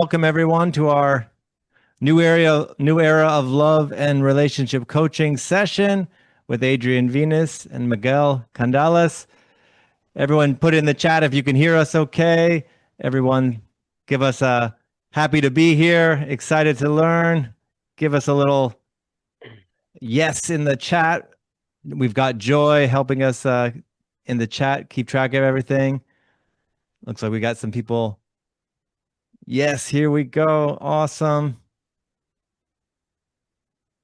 Welcome everyone to our new era of love and relationship coaching session with Adriane Venus and Miguel Candelas. Everyone put in the chat if you can hear us okay. Everyone give us a happy to be here, excited to learn. Give us a little yes in the chat. We've got Joy helping us in the chat, keep track of everything. Looks like we got some people. Yes, here we go. Awesome.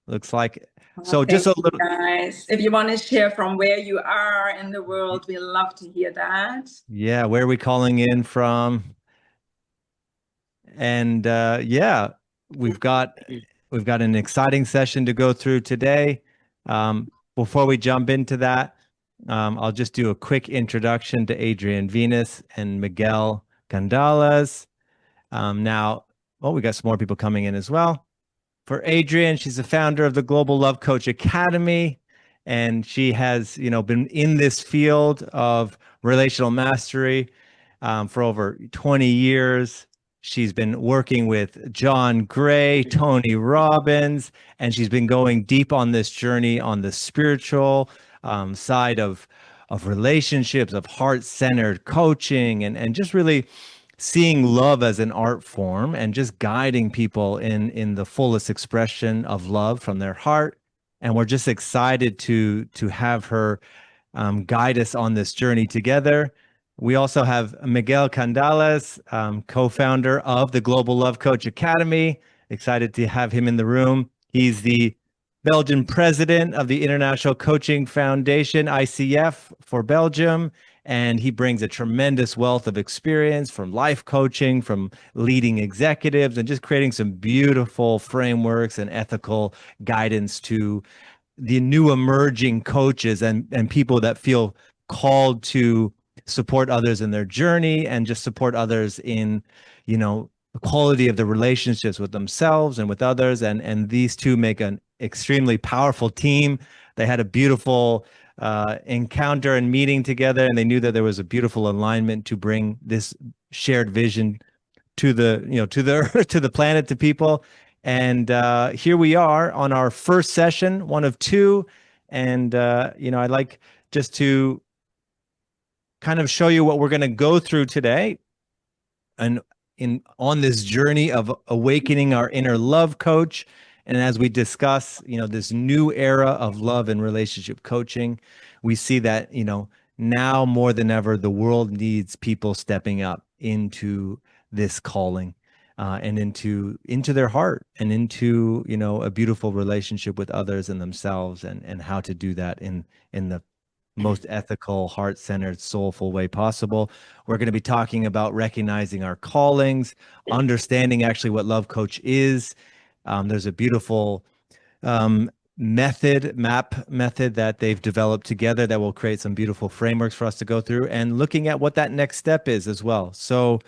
Looks like so. Just Thank a you, little, guys. If you want to share from where you are in the world, we love to hear that. yeah. Where are we calling in from? And yeah, we've got we've got an exciting session to go through today. Before we jump into that, I'll just do a quick introduction to Adriane Venus and Miguel Candelas. Now, well, we got some more people coming in as well. For Adriane, she's the founder of the Global Love Coach Academy, and she has, been in this field of relational mastery for over 20 years. She's been working with John Gray, Tony Robbins, and she's been going deep on this journey on the spiritual side of relationships, of heart-centered coaching, and just really seeing love as an art form and just guiding people in the fullest expression of love from their heart. And we're just excited to have her guide us on this journey together. We also have Miguel Candelas, co-founder of the Global Love Coach Academy. Excited to have him in the room. He's the Belgian president of the International Coaching Foundation, ICF, for Belgium. And he brings a tremendous wealth of experience from life coaching, from leading executives, and just creating some beautiful frameworks and ethical guidance to the new emerging coaches and people that feel called to support others in their journey and just support others in, the quality of the relationships with themselves and with others. And these two make an extremely powerful team. They had a beautiful encounter and meeting together, and they knew that there was a beautiful alignment to bring this shared vision to the earth, to the planet, to people. And here we are on our first session, one of two. And I'd like just to kind of show you what we're going to go through today, and on this journey of awakening our inner love coach. And as we discuss, this new era of love and relationship coaching, we see that, now more than ever, the world needs people stepping up into this calling and into their heart and into, a beautiful relationship with others and themselves, and how to do that in the most ethical, heart-centered, soulful way possible. We're going to be talking about recognizing our callings, understanding actually what Love Coach is. There's a beautiful method, MAP method that they've developed together that will create some beautiful frameworks for us to go through, and looking at what that next step is as well. So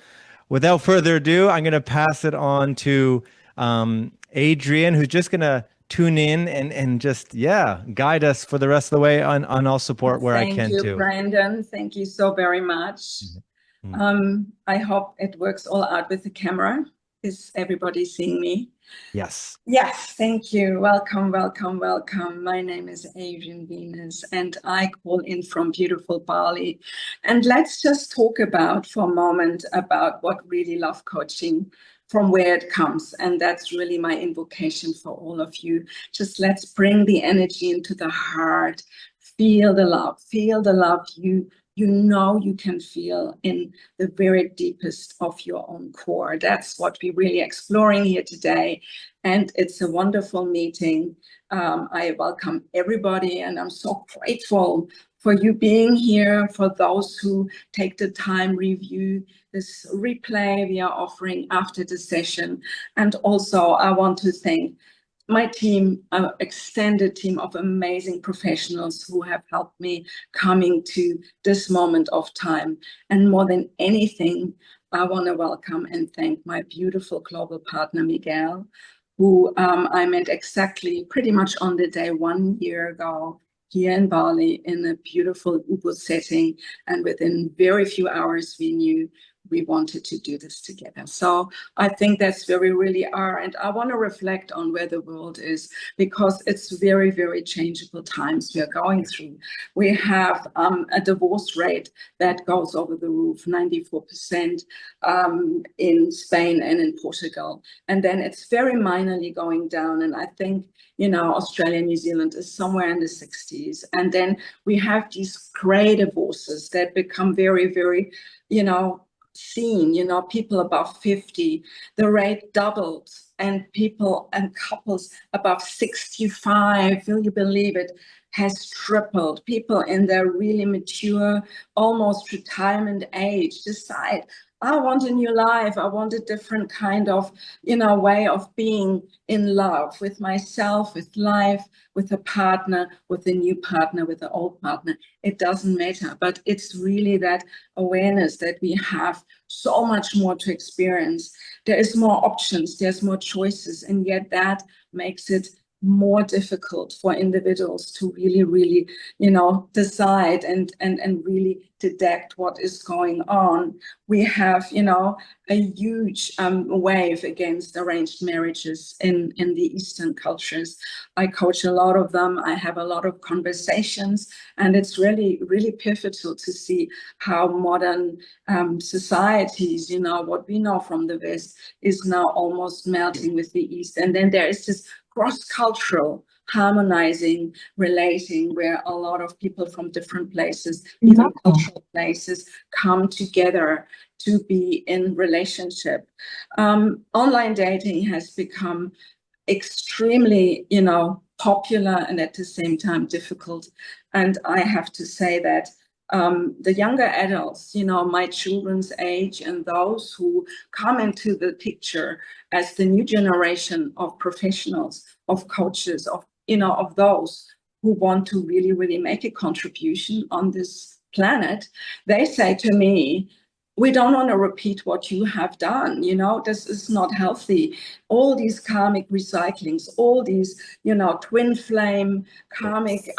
without further ado, I'm going to pass it on to Adriane, who's just going to tune in and just, guide us for the rest of the way on all support where I can Thank you, too. Brandon. Thank you so very much. I hope it works all out with the camera. Is everybody seeing me? Yes. Yes, thank you. Welcome, welcome, welcome. My name is Adriane Venus, and I call in from beautiful Bali. And let's just talk about for a moment about what really love coaching, from where it comes. And that's really my invocation for all of you. Just let's bring the energy into the heart. Feel the love. Feel the love you can feel in the very deepest of your own core. That's what we're really exploring here today. And it's a wonderful meeting. I welcome everybody, and I'm so grateful for you being here, for those who take the time, review this replay we are offering after the session. And also I want to thank my team, an extended team of amazing professionals who have helped me coming to this moment of time. And more than anything, I want to welcome and thank my beautiful global partner, Miguel, who I met exactly pretty much on the day 1 year ago here in Bali in a beautiful Ubud setting. And within very few hours, we knew we wanted to do this together. So I think that's where we really are. And I want to reflect on where the world is, because it's very, very changeable times we are going through. We have a divorce rate that goes over the roof, 94% in Spain and in Portugal. And then it's very minorly going down. And I think, Australia, New Zealand is somewhere in the 60s. And then we have these gray divorces that become very, very, seen, people above 50, the rate doubled, and people and couples above 65, will you believe it, has tripled. People in their really mature, almost retirement age decide, I want a new life. I want a different kind of, way of being in love with myself, with life, with a partner, with a new partner, with an old partner. It doesn't matter, but it's really that awareness that we have so much more to experience. There is more options, there's more choices, and yet that makes it more difficult for individuals to really, decide and really detect what is going on. We have, a huge wave against arranged marriages in the Eastern cultures. I coach a lot of them. I have a lot of conversations, and it's really, really pivotal to see how modern societies, what we know from the West, is now almost melting with the East. And then there is this cross-cultural harmonizing, relating, where a lot of people from different places, even cultural places, come together to be in relationship. Online dating has become extremely, popular, and at the same time difficult. And I have to say that the younger adults, my children's age, and those who come into the picture as the new generation of professionals, of coaches, of those who want to really, really make a contribution on this planet, they say to me, we don't want to repeat what you have done. This is not healthy. All these karmic recyclings, all these, twin flame karmic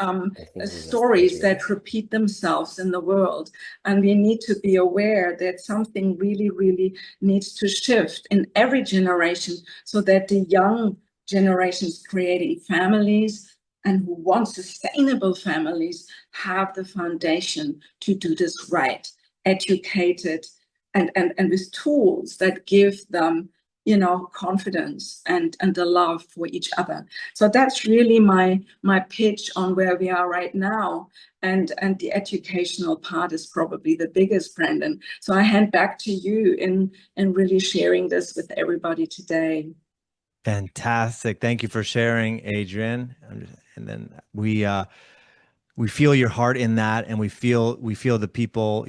stories that repeat themselves in the world. And we need to be aware that something really, really needs to shift in every generation, so that the young generations creating families and who want sustainable families have the foundation to do this right, educated, and with tools that give them, confidence and the love for each other. So that's really my pitch on where we are right now. And the educational part is probably the biggest, Brandon. So I hand back to you in really sharing this with everybody today. Fantastic. Thank you for sharing, Adriane. And then we feel your heart in that, and we feel the people,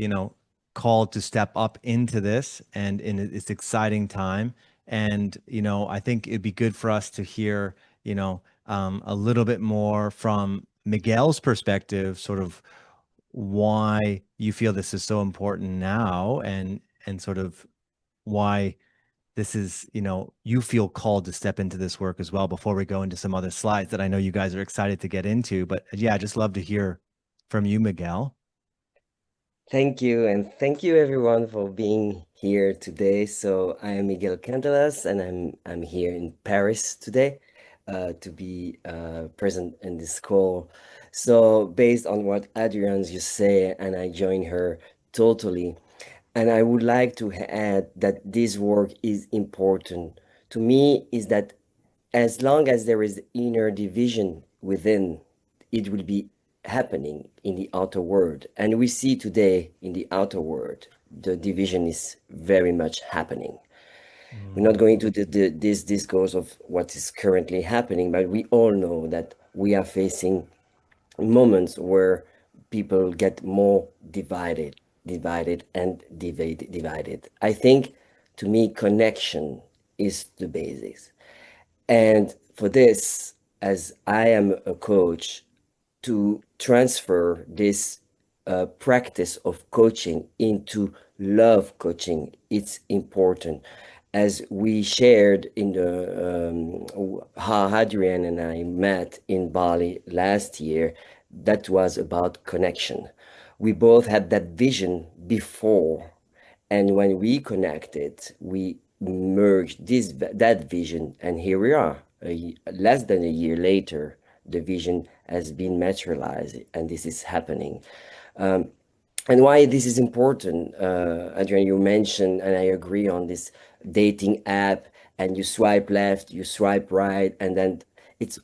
called to step up into this, and in this exciting time. And, I think it'd be good for us to hear, a little bit more from Miguel's perspective, sort of why you feel this is so important now, and sort of why this is, you feel called to step into this work as well, before we go into some other slides that I know you guys are excited to get into. But yeah, I'd just love to hear from you, Miguel. Thank you, and thank you everyone for being here today. So I am Miguel Candelas, and I'm here in Paris today to be present in this call. So based on what Adriane just said, and I join her totally. And I would like to add that this work is important. To me, is that as long as there is inner division within, it will be happening in the outer world. And we see today in the outer world, the division is very much happening. We're not going to this discourse of what is currently happening, but we all know that we are facing moments where people get more divided and divided. I think, to me, connection is the basics. And for this, as I am a coach, to transfer this practice of coaching into love coaching, it's important. As we shared in the how Adriane and I met in Bali last year, that was about connection. We both had that vision before, And when we connected, we merged that vision, and here we are. Less than a year later, the vision has been materialized, and this is happening. And why this is important, Adrian, you mentioned, and I agree on this dating app, and you swipe left, you swipe right, and then it's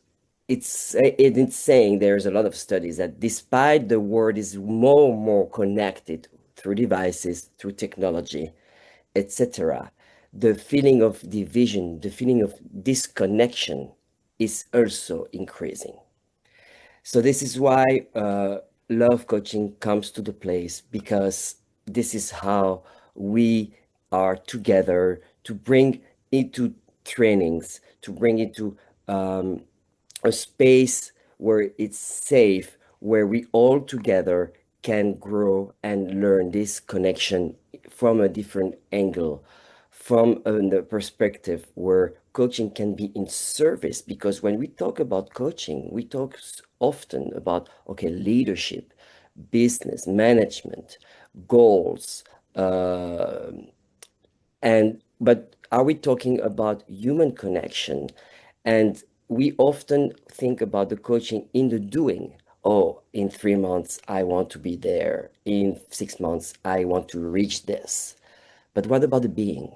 it's saying there's a lot of studies that despite the world is more and more connected through devices, through technology, etc., the feeling of division, the feeling of disconnection is also increasing. So this is why love coaching comes to the place, because this is how we are together to bring into trainings, to bring into a space where it's safe, where we all together can grow and learn this connection from a different angle, from the perspective where coaching can be in service. Because when we talk about coaching, we talk often about, okay, leadership, business, management, goals, uh, but are we talking about human connection? And we often think about the coaching in the doing. Oh, in 3 months, I want to be there. In 6 months, I want to reach this. But what about the being?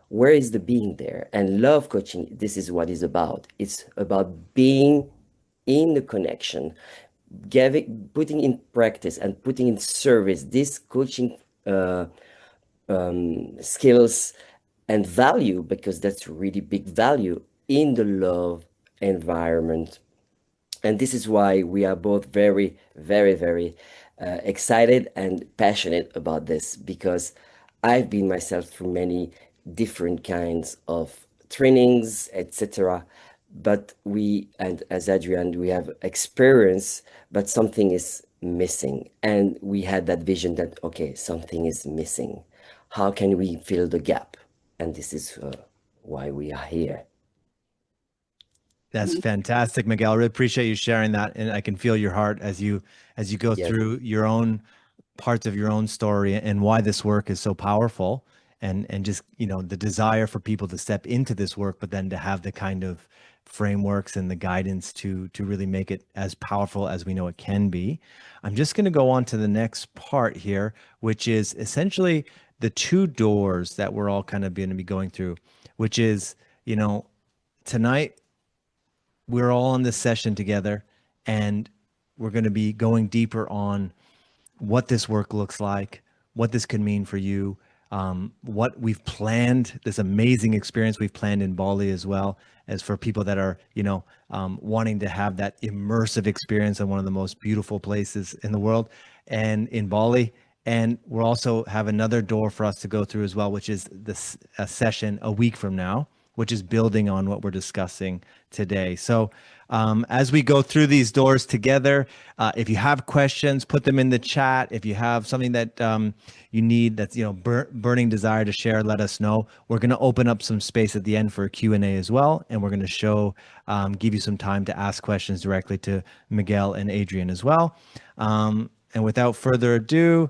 Where is the being there? And love coaching, this is what it's about. It's about being in the connection, putting in practice and putting in service this coaching skills and value, because that's really big value in the love environment. And this is why we are both very, very, very excited and passionate about this, because I've been myself through many different kinds of trainings, etc. But we, and as Adrian, we have experience, but something is missing. And we had that vision that, okay, something is missing. How can we fill the gap? And this is why we are here. That's fantastic, Miguel. I really appreciate you sharing that, and I can feel your heart as you go Yes. through your own parts of your own story and why this work is so powerful, and just the desire for people to step into this work, but then to have the kind of frameworks and the guidance to really make it as powerful as we know it can be. I'm just going to go on to the next part here, which is essentially the two doors that we're all kind of going to be going through, which is tonight we're all in this session together, and we're going to be going deeper on what this work looks like, what this could mean for you, what we've planned, this amazing experience we've planned in Bali, as well as for people that are, wanting to have that immersive experience in one of the most beautiful places in the world and in Bali. And we'll also have another door for us to go through as well, which is a session a week from now, which is building on what we're discussing today. So as we go through these doors together, if you have questions, put them in the chat. If you have something that you need, that's burning desire to share, let us know. We're going to open up some space at the end for a Q&A as well, and we're going to give you some time to ask questions directly to Miguel and Adriane as well. And without further ado,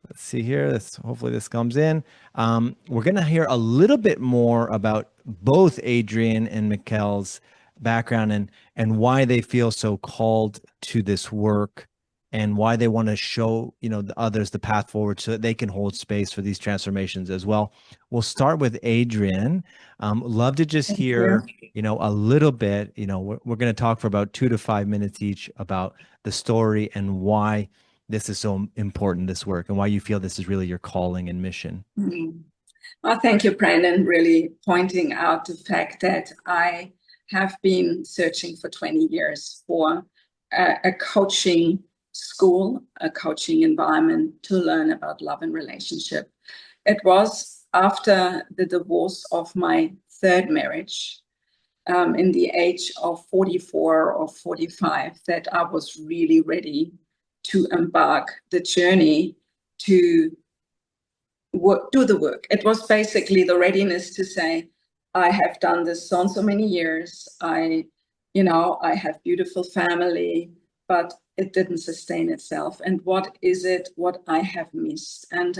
let's see here. Hopefully this comes in. We're going to hear a little bit more about both Adriane and Miguel's background and why they feel so called to this work, and why they want to show the others the path forward so that they can hold space for these transformations as well. We'll start with Adriane. Love to just hear a little bit. We're going to talk for about 2 to 5 minutes each about the story and why this is so important, this work, and why you feel this is really your calling and mission. Well, thank you, Brandon, really pointing out the fact that I have been searching for 20 years for a coaching school, a coaching environment to learn about love and relationship. It was after the divorce of my third marriage, in the age of 44 or 45, that I was really ready to embark the journey to do the work. It was basically the readiness to say, I have done this so many years. I have beautiful family, but it didn't sustain itself. And what is it, what I have missed? And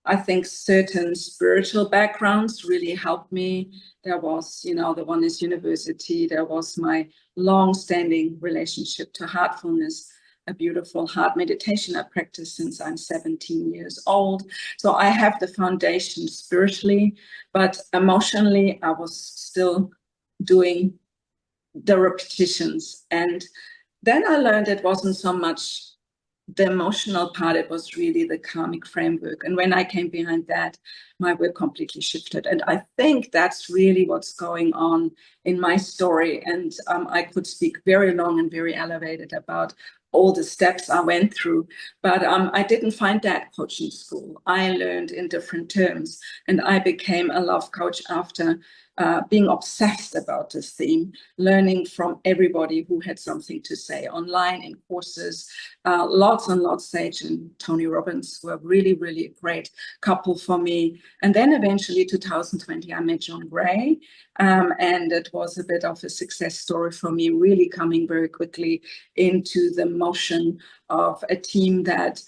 I think certain spiritual backgrounds really helped me. There was, the one is university. There was my long-standing relationship to heartfulness, a beautiful heart meditation I practice since I'm 17 years old. So I have the foundation spiritually, but emotionally, I was still doing the repetitions. And then I learned it wasn't so much the emotional part, it was really the karmic framework. And when I came behind that, my work completely shifted. And I think that's really what's going on in my story. And I could speak very long and very elevated about all the steps I went through, but I didn't find that coaching school. I learned in different terms, and I became a love coach after being obsessed about this theme, learning from everybody who had something to say online in courses. Lots and lots, Sage and Tony Robbins were really, really a great couple for me. And then eventually 2020, I met John Gray. And it was a bit of a success story for me, really coming very quickly into the motion of a team that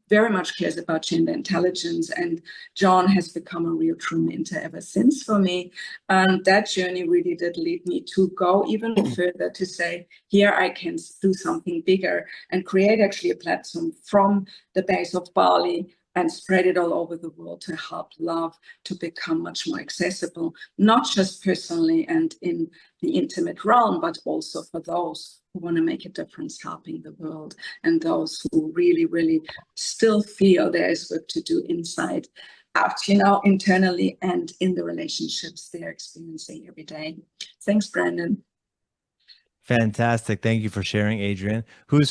very much cares about gender intelligence. And John has become a real true mentor ever since for me. And that journey really did lead me to go even further, to say, here I can do something bigger and create actually a platform from the base of Bali and spread it all over the world to help love to become much more accessible, not just personally and in the intimate realm, but also for those who want to make a difference helping the world, and those who really, really still feel there is work to do inside out, internally and in the relationships they're experiencing every day. Thanks, Brandon. Fantastic. Thank you for sharing, Adriane. Who's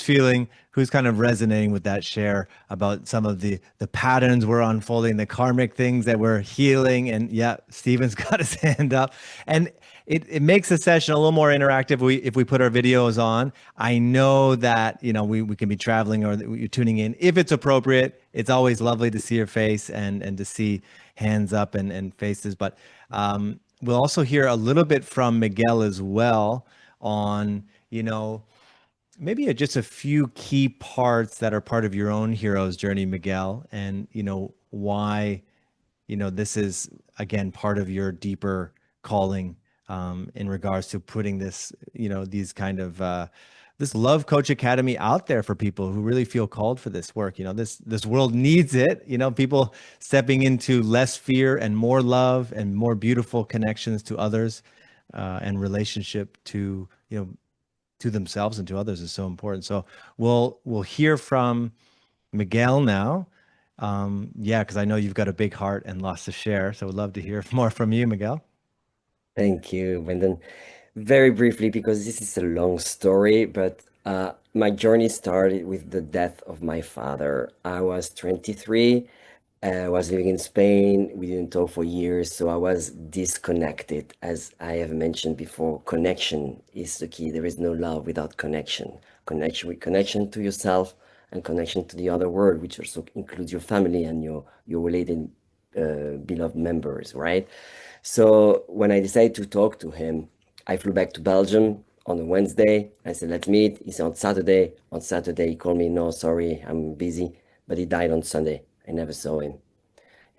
kind of resonating with that share about some of the patterns we're unfolding, the karmic things that we're healing? And yeah, Stephen's got his hand up. And it makes the session a little more interactive if we put our videos on. I know that, we can be traveling or you're tuning in. If it's appropriate, it's always lovely to see your face and to see hands up and faces. But we'll also hear a little bit from Miguel as well on, maybe just a few key parts that are part of your own hero's journey, Miguel, and, why, this is, again, part of your deeper calling in regards to putting this, these kind of, this Love Coach Academy out there for people who really feel called for this work. This world needs it, people stepping into less fear and more love and more beautiful connections to others. And relationship to to themselves and to others is so important. So we'll hear from Miguel now. Because I know you've got a big heart and lots to share. So we'd love to hear more from you, Miguel. Thank you, Brendan. Very briefly, because this is a long story, but my journey started with the death of my father. I was 23. I was living in Spain. We didn't talk for years, so I was disconnected. As I have mentioned before, connection is the key. There is no love without connection. Connection to yourself and connection to the other world, which also includes your family and your related beloved members, right? So when I decided to talk to him, I flew back to Belgium on a Wednesday. I said, let's meet. He said on Saturday. On Saturday, he called me, no, sorry, I'm busy. But he died on Sunday. I never saw him.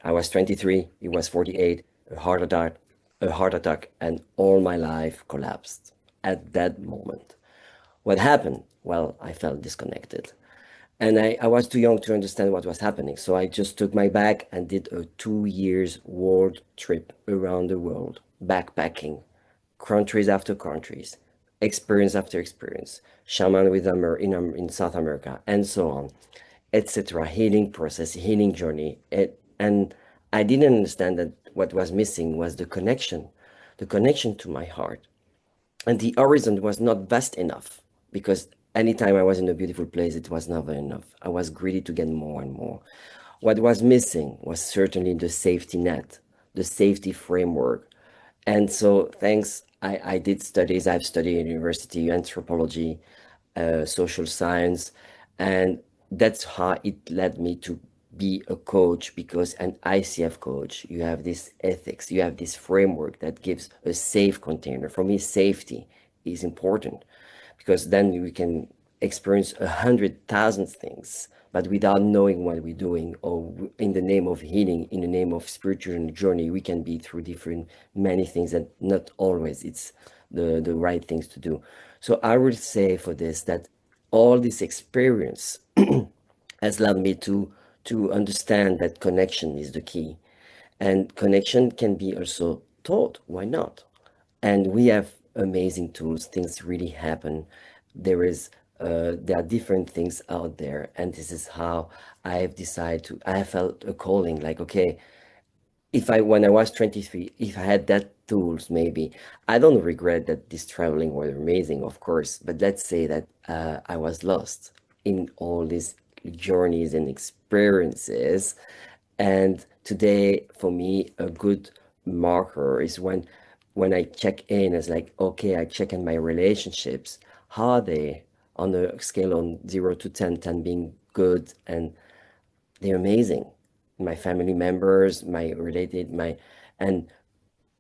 I was 23, he was 48, a heart attack, and all my life collapsed at that moment. What happened? Well, I felt disconnected. And I was too young to understand what was happening. So I just took my bag and did a 2 years world trip around the world, backpacking, countries after countries, experience after experience, shaman with them in South America, and so on, etc. Healing process, healing journey. And I didn't understand that what was missing was the connection to my heart. And the horizon was not vast enough, because anytime I was in a beautiful place, it was never enough. I was greedy to get more and more. What was missing was certainly the safety net, the safety framework. And so thanks, I did studies. I've studied in university, anthropology, social science, and that's how it led me to be a coach, because an ICF coach, you have this ethics, you have this framework that gives a safe container. For me, safety is important, because then we can experience 100,000 things, but without knowing what we're doing, or in the name of healing, in the name of spiritual journey, we can be through different many things, and not always it's the right things to do. So I would say for this that all this experience has led me to understand that connection is the key, and connection can be also taught. Why not? And we have amazing tools. Things really happen. There are different things out there, and this is how I have decided to. I have felt a calling, like, okay, if I when I was 23, if I had that tools, maybe I don't regret that this traveling was amazing, of course. But let's say that I was lost in all these journeys and experiences, and today, for me, a good marker is when I check in. It's like, okay, I check in my relationships. How are they on a scale on 0 to 10, 10 being good, and they're amazing. My family members, my related, and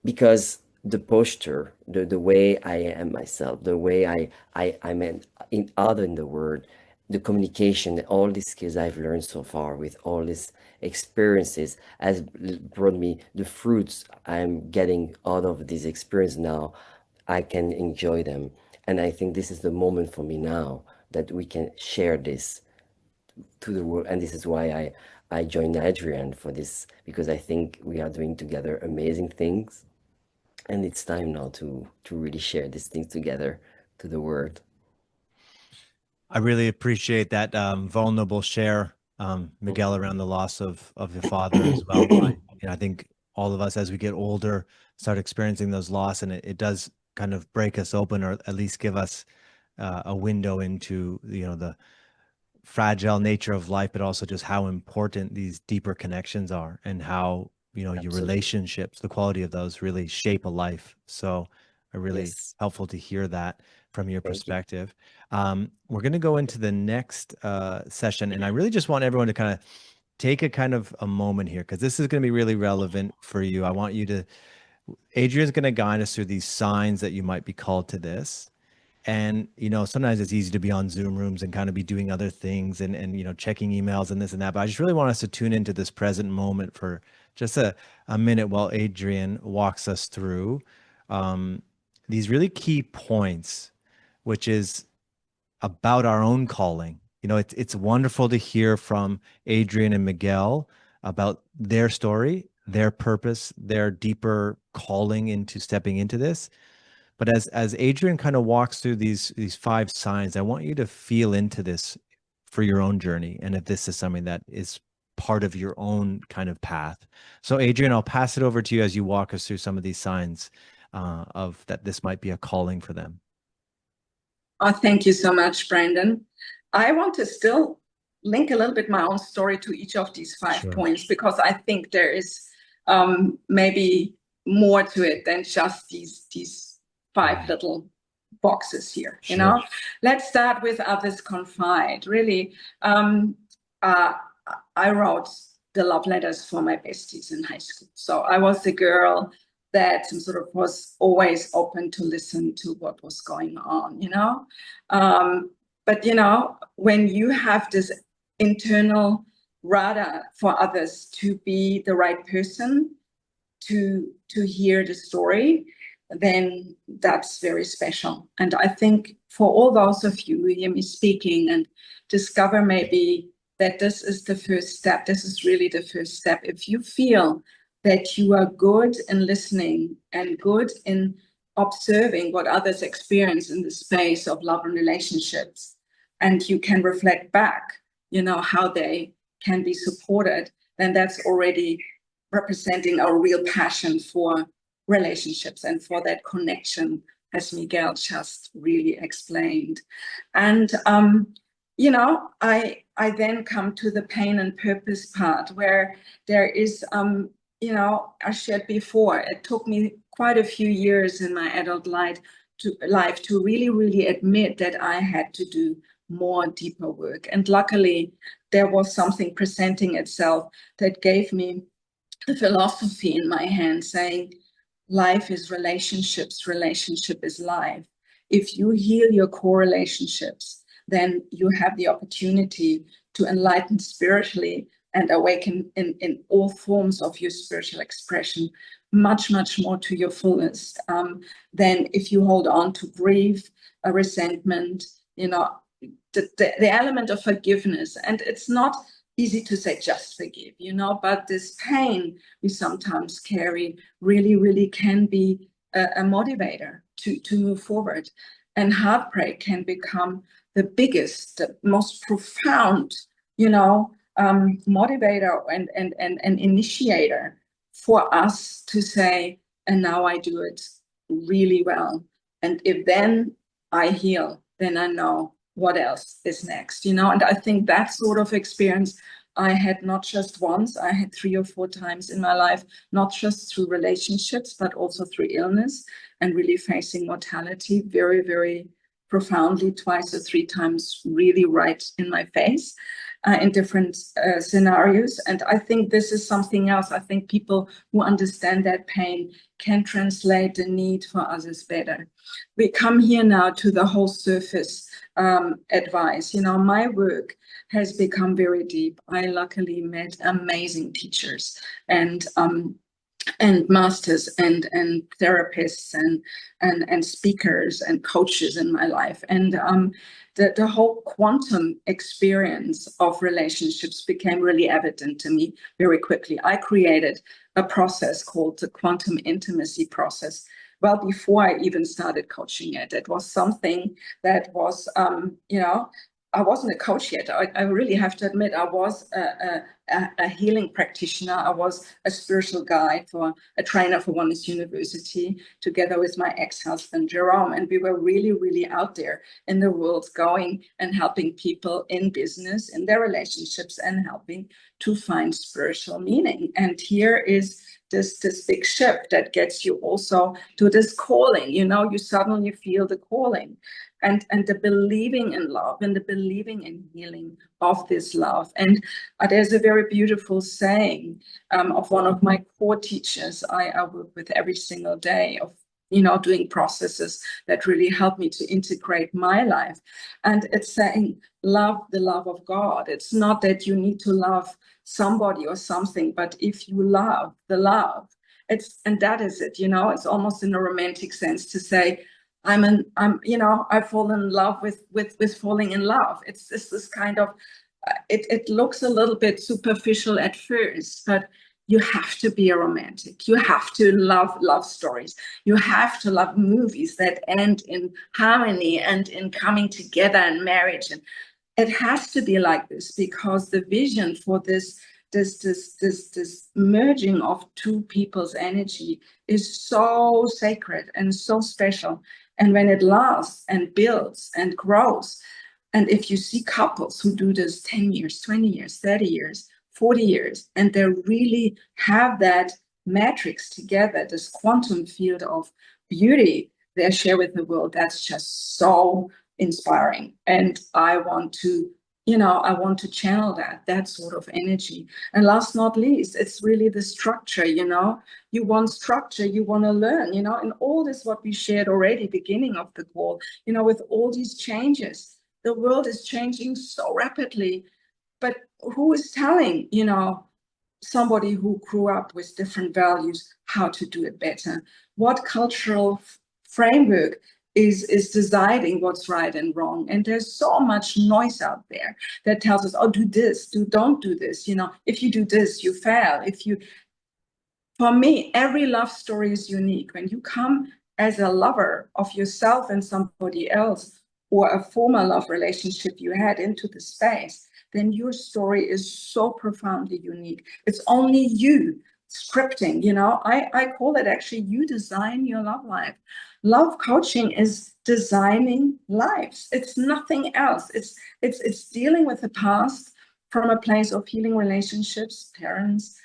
because the posture, the way I am myself, the way I'm in other in the world, the communication, all these skills I've learned so far with all these experiences has brought me the fruits I'm getting out of this experience now. I can enjoy them. And I think this is the moment for me now that we can share this to the world. And this is why I joined Adriane for this, because I think we are doing together amazing things, and it's time now to really share these things together to the world. I really appreciate that vulnerable share, Miguel, around the loss of your father as well. I think all of us, as we get older, start experiencing those loss, and it does kind of break us open, or at least give us a window into the fragile nature of life, but also just how important these deeper connections are, and how your Absolutely. relationships, the quality of those, really shape a life. So really Yes. helpful to hear that from your Thank you. perspective. We're going to go into the next session, and I really just want everyone to kind of take a moment here, because this is going to be really relevant for you. I want you to, Adriane's going to guide us through these signs that you might be called to this. And, sometimes it's easy to be on Zoom rooms and kind of be doing other things, and checking emails and this and that. But I just really want us to tune into this present moment for just a minute while Adriane walks us through these really key points, which is about our own calling. It's wonderful to hear from Adriane and Miguel about their story, their purpose, their deeper calling into stepping into this. But as Adriane kind of walks through these 5 signs, I want you to feel into this for your own journey, and if this is something that is part of your own kind of path. So Adriane, I'll pass it over to you as you walk us through some of these signs of that this might be a calling for them. Oh, thank you so much, Brandon. I want to still link a little bit my own story to each of these 5 Sure. points, because I think there is maybe more to it than just these 5 little boxes here. Sure. Let's start with others confide. Really, I wrote the love letters for my besties in high school. So I was the girl that sort of was always open to listen to what was going on, but when you have this internal radar for others to be the right person to hear the story, then that's very special. And I think for all those of you who hear me speaking and discover maybe that this is the first step, this is really the first step. If you feel that you are good in listening and good in observing what others experience in the space of love and relationships, and you can reflect back, how they can be supported, then that's already representing a real passion for relationships and for that connection, as Miguel just really explained. And I then come to the pain and purpose part, where there is I shared before, it took me quite a few years in my adult life to really, really admit that I had to do more deeper work. And luckily, there was something presenting itself that gave me the philosophy in my hand, saying, life is relationships, relationship is life. If you heal your core relationships, then you have the opportunity to enlighten spiritually and awaken in all forms of your spiritual expression much, much more to your fullest than if you hold on to grief, a resentment, the element of forgiveness. And it's not easy to say just forgive, but this pain we sometimes carry really, really can be a motivator to move forward. And heartbreak can become the biggest, the most profound, motivator and initiator for us to say, and now I do it really well. And if then I heal, then I know what else is next, and I think that sort of experience I had not just once, I had 3 or 4 times in my life, not just through relationships, but also through illness and really facing mortality very, very profoundly, 2 or 3 times, really right in my face in different scenarios. And I think this is something else. I think people who understand that pain can translate the need for others better. We come here now to the whole surface advice. My work has become very deep. I luckily met amazing teachers and masters and therapists and speakers and coaches in my life. And the whole quantum experience of relationships became really evident to me very quickly. I created a process called the quantum intimacy process well before I even started coaching it. It was something that was, I wasn't a coach yet. I really have to admit, I was a healing practitioner. I was a spiritual guide for a trainer for Oneness University, together with my ex-husband, Jerome. And we were really, really out there in the world going and helping people in business, in their relationships, and helping to find spiritual meaning. And here is this big ship that gets you also to this calling. You suddenly feel the calling. And the believing in love and the believing in healing of this love. And there's a very beautiful saying of one of my core teachers I work with every single day, of doing processes that really help me to integrate my life. And it's saying, love the love of God. It's not that you need to love somebody or something, but if you love the love, and that is it. It's almost in a romantic sense to say, I fall in love with falling in love. It's this kind of, it looks a little bit superficial at first, but you have to be a romantic. You have to love love stories. You have to love movies that end in harmony and in coming together and marriage. And it has to be like this, because the vision for this merging of two people's energy is so sacred and so special. And when it lasts and builds and grows, and if you see couples who do this 10 years, 20 years, 30 years, 40 years, and they really have that matrix together, this quantum field of beauty they share with the world, that's just so inspiring. And I want to channel that sort of energy. And last not least, it's really the structure. You want structure, you want to learn, and all this what we shared already beginning of the call, with all these changes, the world is changing so rapidly. But who is telling, somebody who grew up with different values how to do it better? What cultural framework is deciding what's right and wrong? And there's so much noise out there that tells us, oh, do this, don't do this. If you do this, you fail. For me, every love story is unique. When you come as a lover of yourself and somebody else, or a former love relationship you had into the space, then your story is so profoundly unique. It's only you scripting, I call it actually, you design your love life. Love coaching is designing lives. It's nothing else. It's dealing with the past from a place of healing relationships, parents,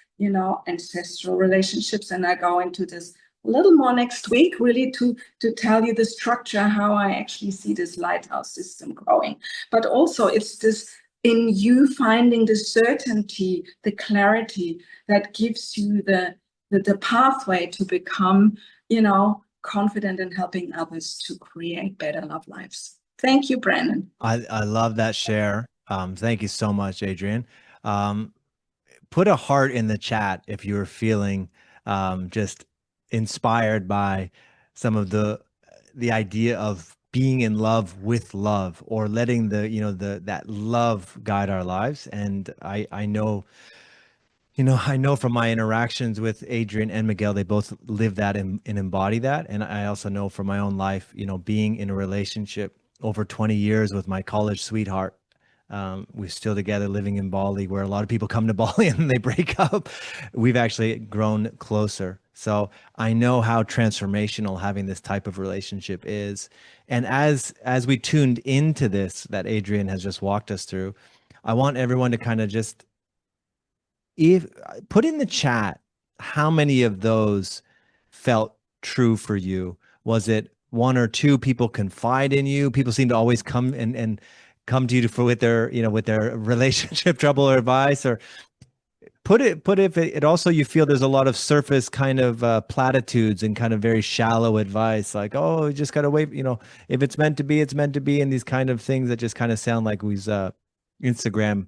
ancestral relationships. And I go into this a little more next week, really to tell you the structure, how I actually see this lighthouse system growing. But also it's this in you finding the certainty, the clarity that gives you the pathway to become, confident in helping others to create better love lives. Thank you, Brandon. I love that share. Thank you so much, Adriane. Put a heart in the chat if you're feeling just inspired by some of the idea of being in love with love, or letting that love guide our lives. And I know, I know from my interactions with Adriane and Miguel, they both live that and embody that. And I also know from my own life, being in a relationship over 20 years with my college sweetheart. We're still together living in Bali, where a lot of people come to Bali and they break up. We've actually grown closer. So I know how transformational having this type of relationship is. And as we tuned into this that Adriane has just walked us through, I want everyone to kind of just put in the chat how many of those felt true for you. Was it one or two people confide in you? People seem to always come and come to you with their relationship trouble or advice. Or put if it also, you feel there's a lot of surface kind of platitudes and kind of very shallow advice, like, oh, you just gotta wait, if it's meant to be, it's meant to be, and these kind of things that just kind of sound like these Instagram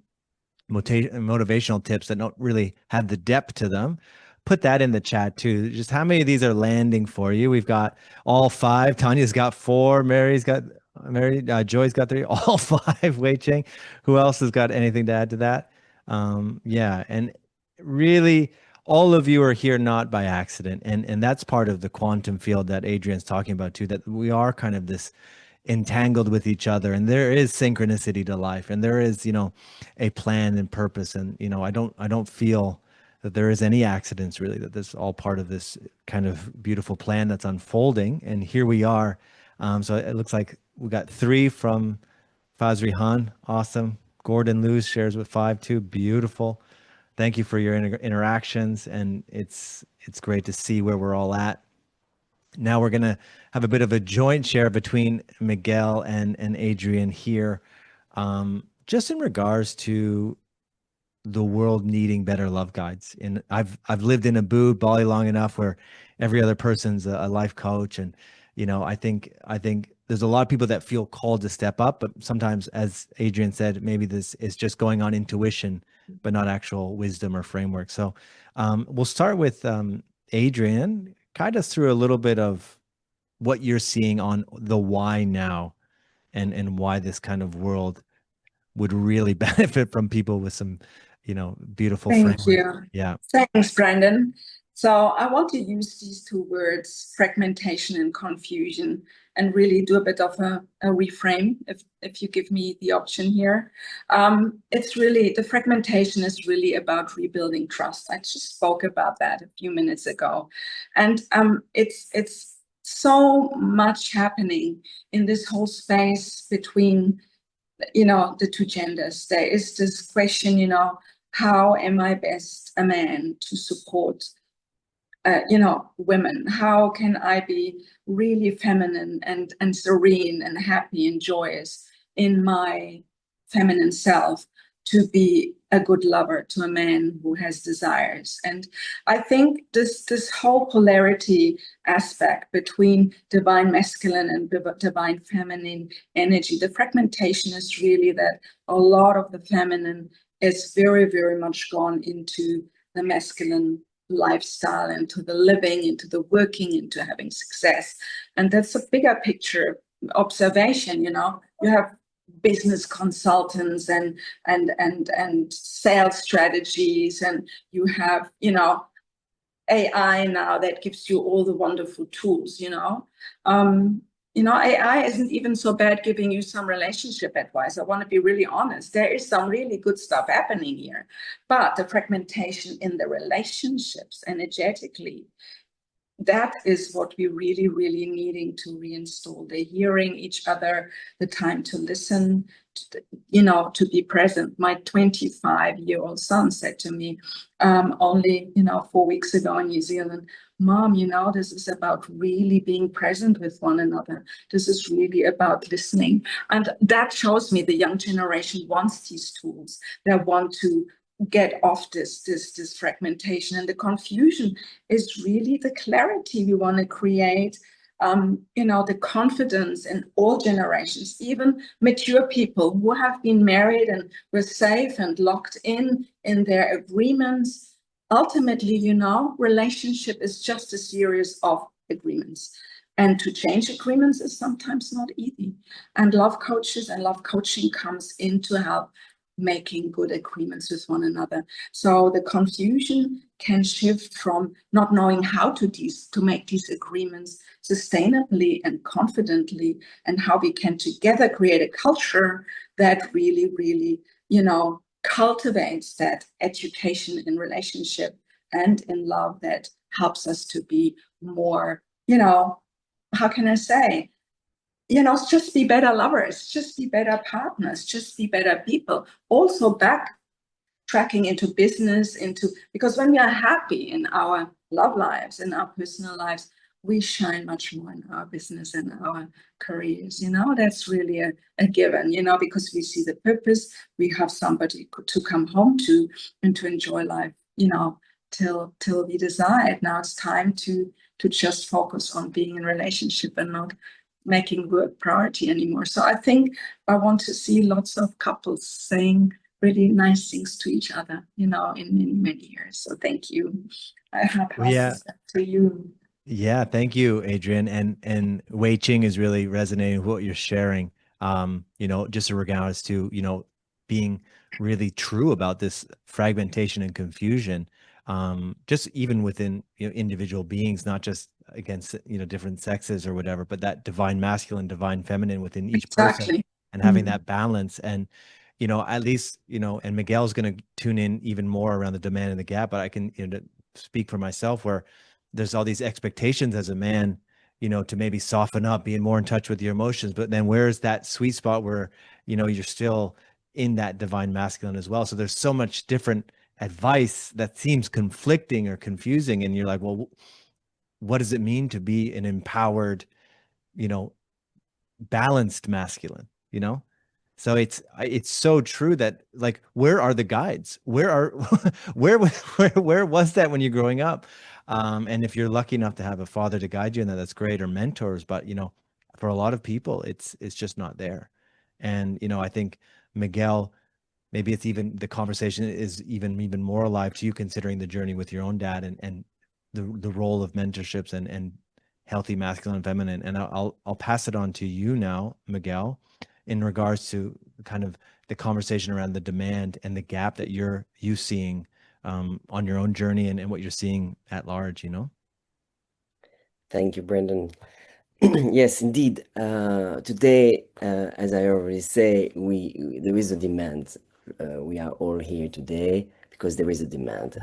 motivational tips that don't really have the depth to them. Put that in the chat too. Just how many of these are landing for you? We've got all 5. Tanya's got 4. Joy's got 3. All 5. Wei Cheng. Who else has got anything to add to that? Yeah, and really, all of you are here not by accident, and that's part of the quantum field that Adriane's talking about too. That we are kind of this entangled with each other, and there is synchronicity to life, and there is a plan and purpose. And I don't feel that there is any accidents, really, that this is all part of this kind of beautiful plan that's unfolding. And here we are. So it looks like we got 3 from Fazri Han. Awesome. Gordon Lewis shares with 5 too. Beautiful. Thank you for your interactions, and it's great to see where we're all at. Now we're going to have a bit of a joint share between Miguel and Adriane here, just in regards to the world needing better love guides. And I've lived in Ubud, Bali, long enough where every other person's a life coach. And, I think there's a lot of people that feel called to step up, but sometimes, as Adriane said, maybe this is just going on intuition, but not actual wisdom or framework. So we'll start with Adriane. Guide us through a little bit of what you're seeing on the why now, and why this kind of world would really benefit from people with some, beautiful Thank framework. you. Yeah. Thanks, Brandon. So I want to use these 2 words, fragmentation and confusion, and really do a bit of a reframe, if you give me the option here. It's really, the fragmentation is really about rebuilding trust. I just spoke about that a few minutes ago. And it's so much happening in this whole space between, the 2 genders. There is this question, how am I best a man to support women? How can I be really feminine and serene and happy and joyous in my feminine self to be a good lover to a man who has desires? And I think this whole polarity aspect between divine masculine and divine feminine energy, the fragmentation is really that a lot of the feminine is very, very much gone into the masculine lifestyle, into the living, into the working, into having success. And that's a bigger picture observation. You have business consultants and sales strategies, and you have AI now that gives you all the wonderful tools. AI isn't even so bad giving you some relationship advice. I want to be really honest. There is some really good stuff happening here, but the fragmentation in the relationships energetically, that is what we really, really needing to reinstall. The hearing each other, the time to listen, to be present. My 25-year-old son said to me only, 4 weeks ago in New Zealand, Mom, this is about really being present with one another. This is really about listening. And that shows me the young generation wants these tools. They want to get off this fragmentation, and the confusion is really the clarity we want to create the confidence in all generations, even mature people who have been married and were safe and locked in their agreements. Ultimately, relationship is just a series of agreements. And to change agreements is sometimes not easy. And love coaches and love coaching comes in to help making good agreements with one another. So the confusion can shift from not knowing how to make these agreements sustainably and confidently, and how we can together create a culture that really, really, cultivates that education in relationship and in love that helps us to be more, how can I say, just be better lovers, just be better partners, just be better people. Also backtracking into business, because when we are happy in our love lives, in our personal lives, we shine much more in our business and our careers. That's really a given, because we see the purpose, we have somebody to come home to and to enjoy life, till we decide now it's time to just focus on being in relationship and not making work priority anymore. So I think I want to see lots of couples saying really nice things to each other, in many, many years. So thank you. I have to you. Yeah, thank you, Adriane. And Wei Ching is really resonating with what you're sharing. Just in regards to, being really true about this fragmentation and confusion. Just even within individual beings, not just against different sexes or whatever, but that divine masculine, divine feminine within each person, and having that balance. And at least and Miguel's going to tune in even more around the demand and the gap, but I can speak for myself, where there's all these expectations as a man, to maybe soften up, being more in touch with your emotions, but then where's that sweet spot where you're still in that divine masculine as well? So there's so much different advice that seems conflicting or confusing, and you're like, well, what does it mean to be an empowered, balanced masculine? So it's so true that, like, where are the guides? Where was that when you're growing up? And if you're lucky enough to have a father to guide you in that, that's great, or mentors. But for a lot of people, it's just not there. And I think, Miguel, maybe it's even the conversation is even more alive to you, considering the journey with your own dad and the role of mentorships and healthy masculine and feminine. And I'll pass it on to you now, Miguel, in regards to kind of the conversation around the demand and the gap that you seeing on your own journey and what you're seeing at large. Thank you, Brendan. Yes, indeed. Today, as I already say, there is a demand. We are all here today because there is a demand,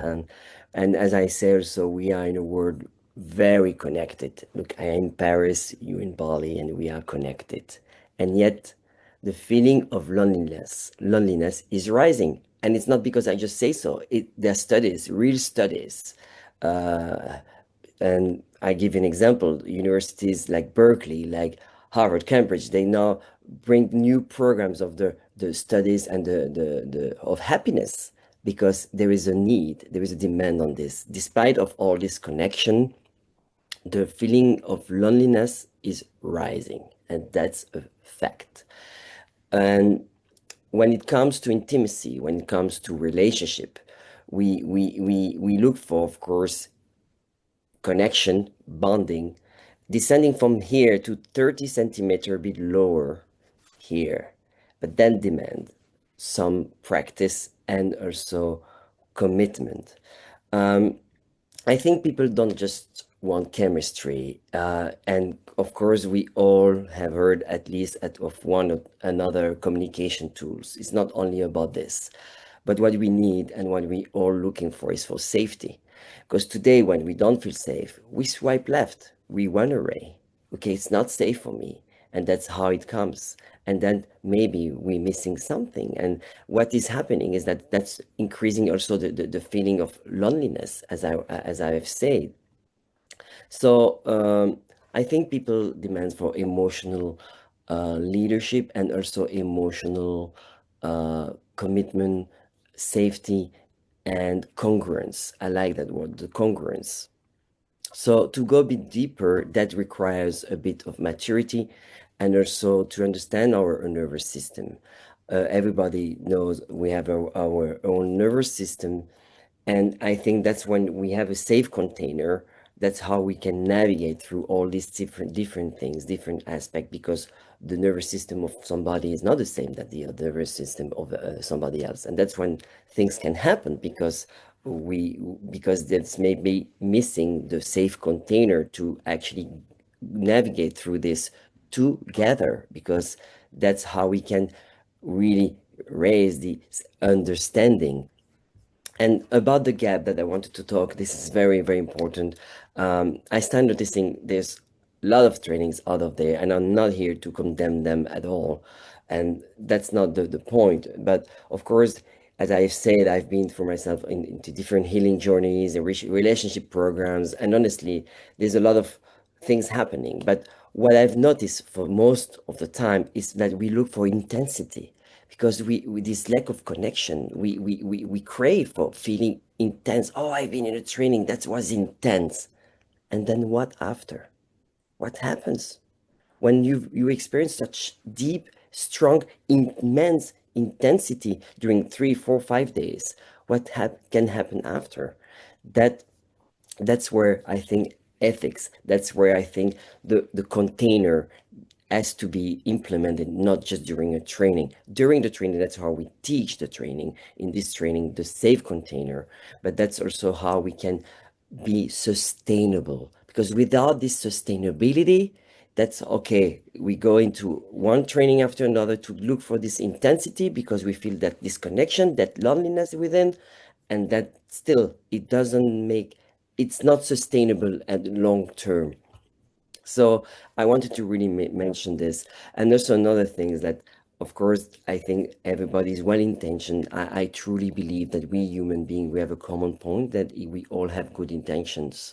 and as I say also, we are in a world very connected. Look, I am in Paris, you in Bali, and we are connected, and yet the feeling of loneliness is rising, and it's not because I just say so. There are studies, real studies. And I give you an example, universities like Berkeley, like Harvard, Cambridge, they now bring new programs of the studies and the of happiness, because there is a need, there is a demand on this. Despite of all this connection, the feeling of loneliness is rising, and that's a fact. And when it comes to intimacy, when it comes to relationship, we look for, of course, connection, bonding, descending from here to 30 centimeter, a bit lower here, but then demand some practice and also commitment. I think people don't just want chemistry, and of course we all have heard at least of one or another communication tools. It's not only about this, but what we need and what we all looking for is for safety. Because today, when we don't feel safe, we swipe left, we run away. Okay, it's not safe for me, and that's how it comes. And then maybe we're missing something. And what is happening is that that's increasing also the feeling of loneliness, as I have said. So I think people demand for emotional leadership and also emotional commitment, safety, and congruence. I like that word, the congruence. So to go a bit deeper, that requires a bit of maturity and also to understand our nervous system. Everybody knows we have our own nervous system, and I think that's when we have a safe container. That's how we can navigate through all these different things, different aspects, because the nervous system of somebody is not the same that the nervous system of somebody else, and that's when things can happen we because that's maybe missing the safe container to actually navigate through this together, because that's how we can really raise the understanding. And about the gap that I wanted to talk, this is very, very important. I start noticing there's a lot of trainings out of there, and I'm not here to condemn them at all. And that's not the point. But of course, as I've said, I've been for myself into different healing journeys and relationship programs. And honestly, there's a lot of things happening. But what I've noticed for most of the time is that we look for intensity, because we with this lack of connection, we crave for feeling intense. Oh, I've been in a training that was intense. And then what after? What happens when you experience such deep, strong, immense intensity during 3 4 5 days? What can happen after that? That's where I think ethics, that's where I think the container has to be implemented, not just during a training. During the training, that's how we teach the training, in this training, the safe container, but that's also how we can be sustainable. Because without this sustainability, that's okay. We go into one training after another to look for this intensity because we feel that disconnection, that loneliness within, and that still it doesn't make, it's not sustainable at long term. So I wanted to really mention this. And also another thing is that, of course, I think everybody is well intentioned. I truly believe that we human beings, we have a common point, that we all have good intentions.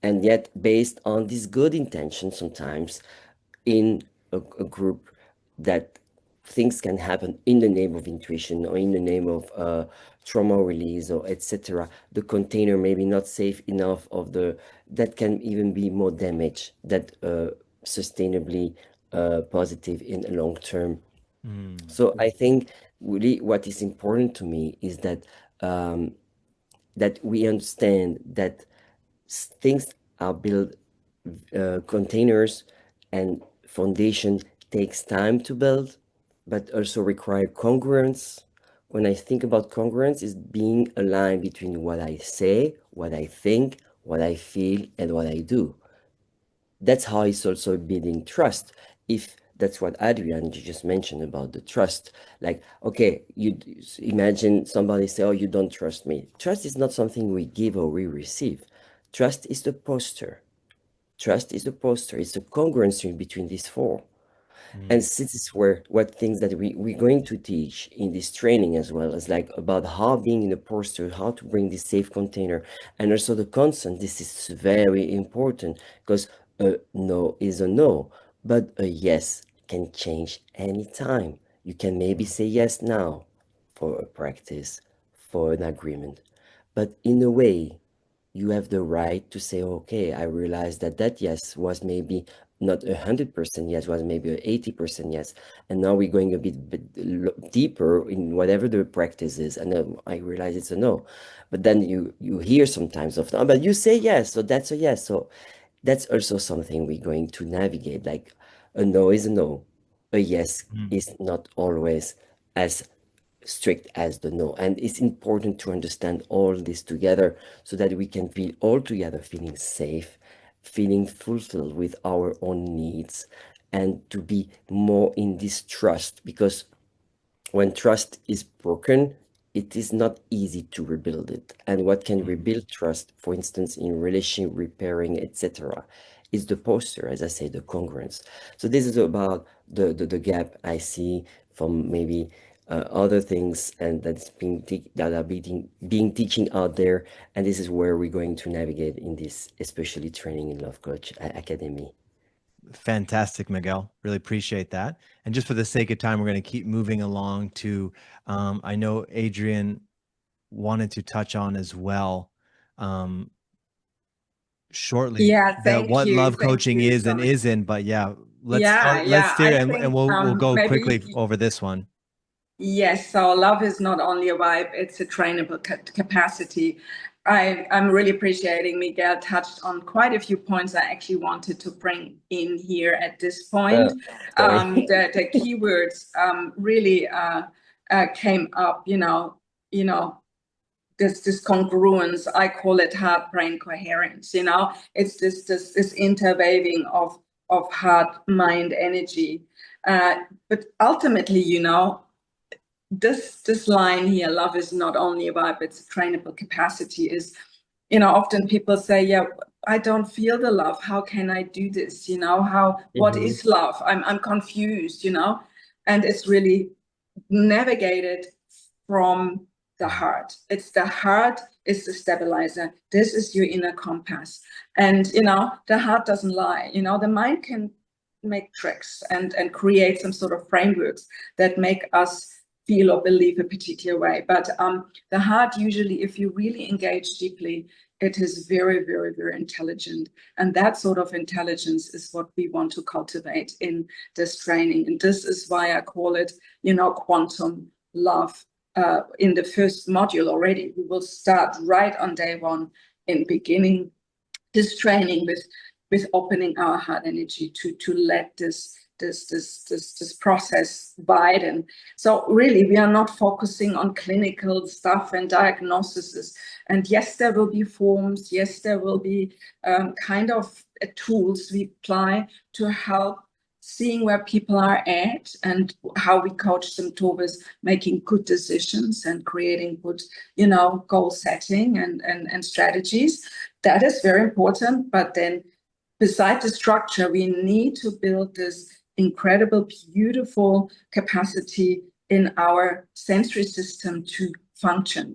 And yet, based on these good intentions, sometimes in a group, that things can happen in the name of intuition or in the name of trauma release or etc. The container may be not safe enough of the, that can even be more damage that sustainably positive in a long term. So I think really what is important to me is that that we understand that things are built, containers and foundation takes time to build, but also require congruence. When I think about congruence, is being aligned between what I say, what I think, what I feel, and what I do. That's how it's also building trust. If that's what Adrian just mentioned about the trust, like, okay, you imagine somebody say, oh, you don't trust me. Trust is not something we give or we receive. Trust is the posture. Trust is the poster. It's a congruency between these four. And this is where what things that we're going to teach in this training as well, as like about how being in the poster, how to bring this safe container, and also the consent. This is very important, because a no is a no, but a yes can change anytime. You can maybe say yes now for a practice, for an agreement, but in a way you have the right to say, okay, I realize that that yes was maybe not 100% yes, was maybe 80% yes, and now we're going a bit deeper in whatever the practice is, and I realize it's a no. But then you hear sometimes of, oh, but you say yes, so that's a yes. So that's also something we're going to navigate. Like, a no is a no, a yes is not always as strict as the no. And it's important to understand all this together so that we can feel all together feeling safe, feeling fulfilled with our own needs, and to be more in this trust. Because when trust is broken, it is not easy to rebuild it. And what can rebuild trust, for instance, in relation repairing, etc., is the posture, as I say, the congruence. So this is about the gap I see from maybe other things, and that's that are being teaching out there. And this is where we're going to navigate in this, especially training in Love Coach Academy. Fantastic, Miguel. Really appreciate that. And just for the sake of time, we're going to keep moving along to, I know Adrian wanted to touch on as well, shortly Yeah, what thank love you. Thank coaching you is and so much. isn't. But yeah, Yeah, let's yeah. steer, I and think we'll go quickly maybe over this one. yes. So love is not only a vibe; it's a trainable capacity. I'm really appreciating Miguel touched on quite a few points I actually wanted to bring in here at this point. Sorry. The keywords really came up. You know, this congruence. I call it heart brain coherence. It's this interweaving of heart mind energy. But ultimately, this line here, love is not only a vibe, it's a trainable capacity, is, often people say, yeah, I don't feel the love. How can I do this? What Mhm. is love? I'm confused, and it's really navigated from the heart. It's the heart is the stabilizer. This is your inner compass. And, the heart doesn't lie. The mind can make tricks and create some sort of frameworks that make us feel or believe a particular way. But the heart usually, if you really engage deeply, it is very, very, very intelligent. And that sort of intelligence is what we want to cultivate in this training. And this is why I call it, quantum love. In the first module already, we will start right on day one in beginning this training with opening our heart energy to let this process widen. So really, we are not focusing on clinical stuff and diagnoses. And yes, there will be forms. Yes, there will be kind of tools we apply to help seeing where people are at and how we coach them towards making good decisions and creating good, goal setting and strategies. That is very important. But then beside the structure, we need to build this incredible, beautiful capacity in our sensory system to function.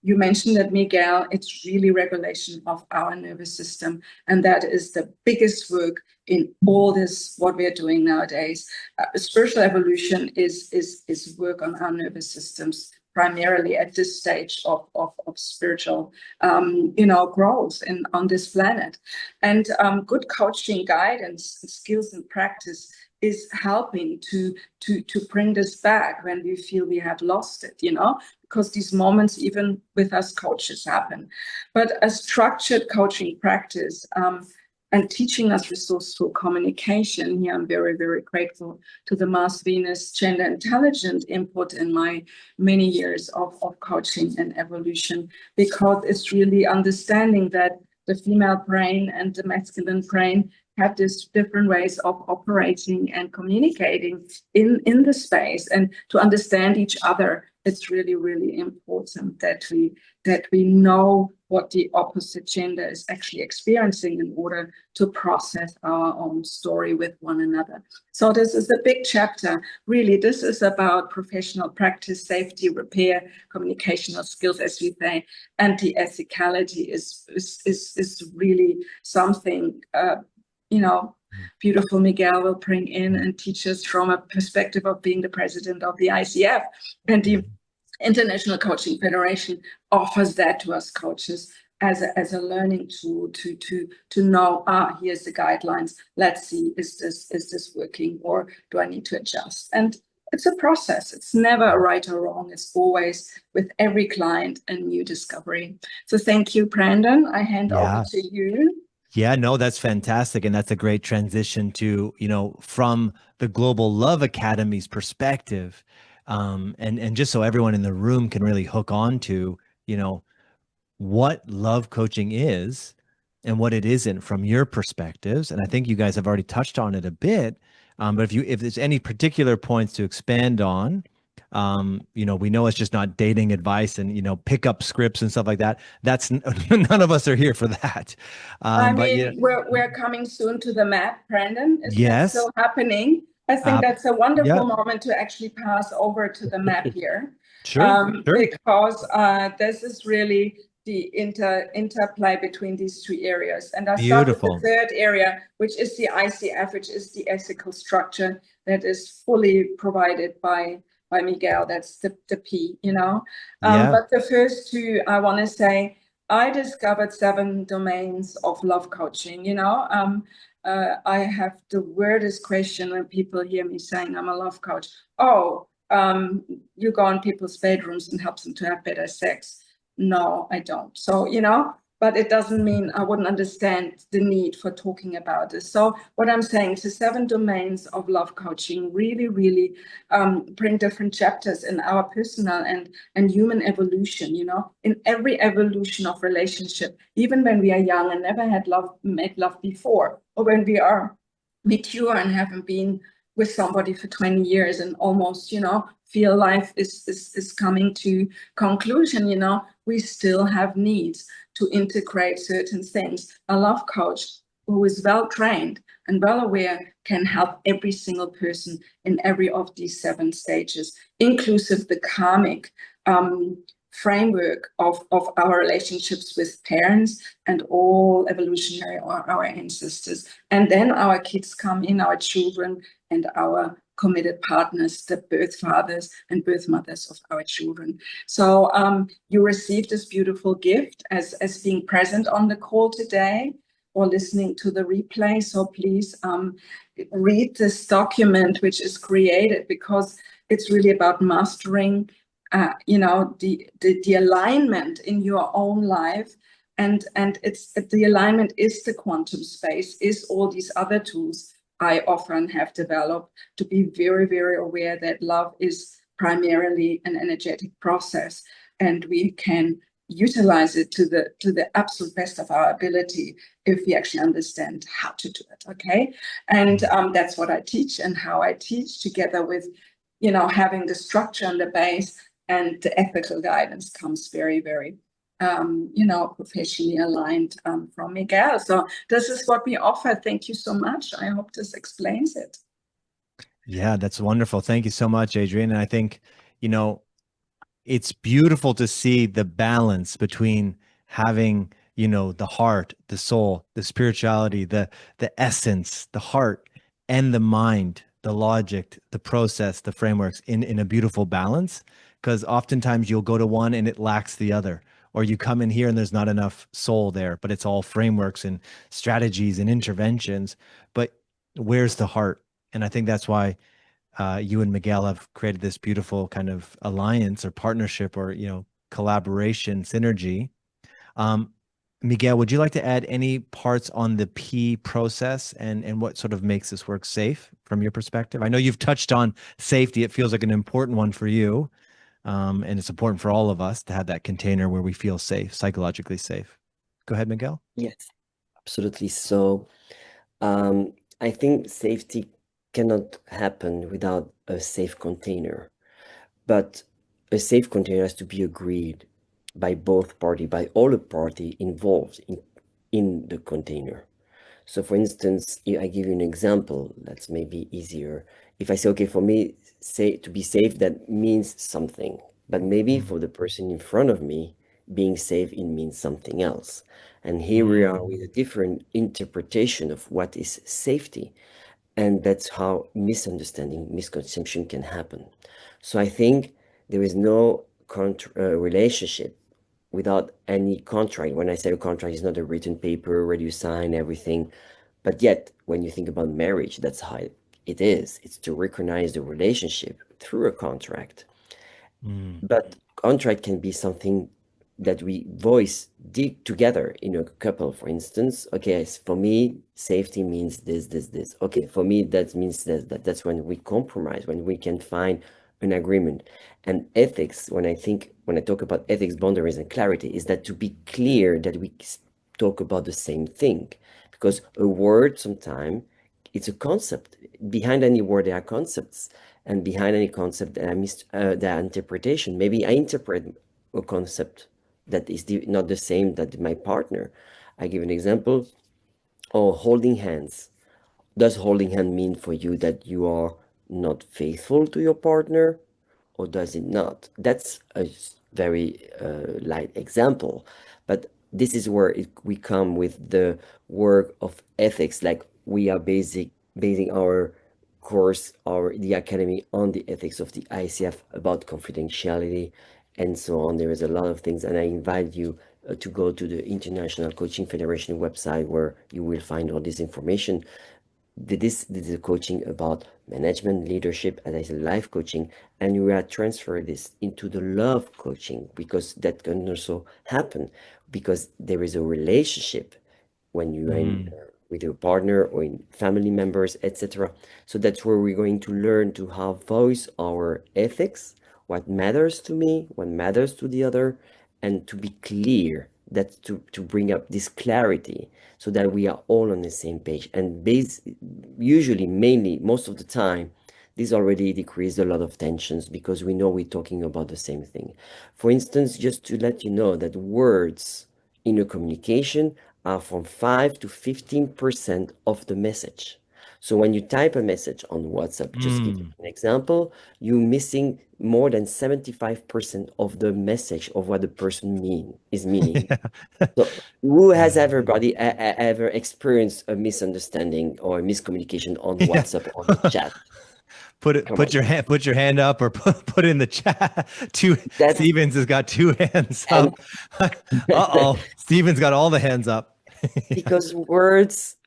You mentioned that, Miguel, it's really regulation of our nervous system. And that is the biggest work in all this, what we're doing nowadays. Spiritual evolution is work on our nervous systems, primarily at this stage of spiritual, growth on this planet. And good coaching guidance, skills and practice is helping to bring this back when we feel we have lost it, because these moments, even with us coaches, happen. But a structured coaching practice, and teaching us resourceful communication. Here, I'm very, very grateful to the Mars Venus Gender Intelligent input in my many years of coaching and evolution, because it's really understanding that the female brain and the masculine brain have these different ways of operating and communicating in the space, and to understand each other. It's really, really important that we know what the opposite gender is actually experiencing in order to process our own story with one another. So this is a big chapter. Really, this is about professional practice, safety, repair, communicational skills, as we say, and the ethicality is really something, beautiful Miguel will bring in and teach us from a perspective of being the president of the ICF, and the International Coaching Federation offers that to us coaches as a learning tool to know, here's the guidelines. Let's see, is this working, or do I need to adjust? And it's a process. It's never a right or wrong. It's always, with every client, a new discovery. So thank you, Brandon. I hand over to you. Yeah, no, that's fantastic. And that's a great transition to, from the Global Love Academy's perspective. And just so everyone in the room can really hook on to, what love coaching is and what it isn't from your perspectives. And I think you guys have already touched on it a bit. But if there's any particular points to expand on, we know it's just not dating advice and, pick up scripts and stuff like that. That's none of us are here for that. We're coming soon to the M.A.P, Brandon. Is that still happening? I think that's a wonderful moment to actually pass over to the M.A.P here. Sure. Because this is really the interplay between these two areas. And I start with the third area, which is the ICF, which is the ethical structure that is fully provided by Miguel. That's the P, But the first two, I want to say, I discovered 7 domains of love coaching. I have the weirdest question when people hear me saying I'm a love coach. Oh, you go in people's bedrooms and help them to have better sex. No, I don't. So, but it doesn't mean I wouldn't understand the need for talking about this. So what I'm saying is the 7 domains of love coaching really, really bring different chapters in our personal and human evolution, in every evolution of relationship, even when we are young and never had made love before, or when we are mature and haven't been with somebody for 20 years and almost, feel life is coming to conclusion, we still have needs to integrate certain things. A love coach who is well trained and well aware can help every single person in every of these 7 stages, inclusive the karmic framework of our relationships with parents and all evolutionary or our ancestors. And then our kids come in, our children and our committed partners, the birth fathers and birth mothers of our children. So you received this beautiful gift as being present on the call today or listening to the replay. So please read this document which is created, because it's really about mastering the alignment in your own life. And it's the alignment is the quantum space, is all these other tools I offer and have developed to be very, very aware that love is primarily an energetic process, and we can utilize it to the absolute best of our ability if we actually understand how to do it. Okay, and that's what I teach and how I teach, together with having the structure and the base, and the ethical guidance comes very, very professionally aligned from Miguel. So this is what we offer. Thank you so much. I hope this explains it. Yeah, that's wonderful. Thank you so much, Adriane. And I think, it's beautiful to see the balance between having, the heart, the soul, the spirituality, the essence, the heart, and the mind, the logic, the process, the frameworks in a beautiful balance. Because oftentimes you'll go to one and it lacks the other, or you come in here and there's not enough soul there, but it's all frameworks and strategies and interventions. But where's the heart? And I think that's why you and Miguel have created this beautiful kind of alliance or partnership or, collaboration, synergy. Miguel, would you like to add any parts on the P process and what sort of makes this work safe from your perspective? I know you've touched on safety. It feels like an important one for you. And it's important for all of us to have that container where we feel safe, psychologically safe. Go ahead, Miguel. Yes, absolutely. So I think safety cannot happen without a safe container, but a safe container has to be agreed by both parties, by all the party involved in the container. So for instance, I give you an example that's maybe easier. If I say, okay, for me, say to be safe, that means something, but maybe for the person in front of me, being safe, it means something else. And here we are with a different interpretation of what is safety. And that's how misunderstanding, misconception can happen. So I think there is no relationship without any contract. When I say a contract, it's not a written paper where you sign everything. But yet, when you think about marriage, that's how it is. It's to recognize the relationship through a contract. But contract can be something that we voice deep together in a couple, for instance. Okay, for me, safety means this, this, this. Okay, for me, that means that. That's when we compromise, when we can find an agreement. And ethics, when I talk about ethics, boundaries, and clarity, is that to be clear that we talk about the same thing. Because a word, sometimes, it's a concept. Behind any word, there are concepts. And behind any concept, there are interpretation. Maybe I interpret a concept that is not the same that my partner. I give an example. Oh, holding hands. Does holding hand mean for you that you are not faithful to your partner, or does it not? That's a very light example, but this is where we come with the work of ethics. Like we are basing our course or the academy on the ethics of the ICF about confidentiality and so on. There is a lot of things, and I invite you to go to the International Coaching Federation website, where you will find all this information. This is a coaching about management, leadership, and as a life coaching, and we are transfer this into the love coaching, because that can also happen, because there is a relationship when you are in, with your partner or in family members, etc. So that's where we're going to learn to have voice our ethics, what matters to me, what matters to the other, and to be clear. That's to bring up this clarity, so that we are all on the same page. And usually, mainly, most of the time, this already decreased a lot of tensions, because we know we're talking about the same thing. For instance, just to let you know that words in a communication are from 5 to 15% of the message. So when you type a message on WhatsApp, just give an example, you're missing more than 75% of the message of what the person is meaning. So who has ever experienced a misunderstanding or a miscommunication on Yeah. WhatsApp or the chat? Put your hand up, or put it in the chat. Stevens has got two hands up. Uh-oh. Stevens got all the hands up. Because words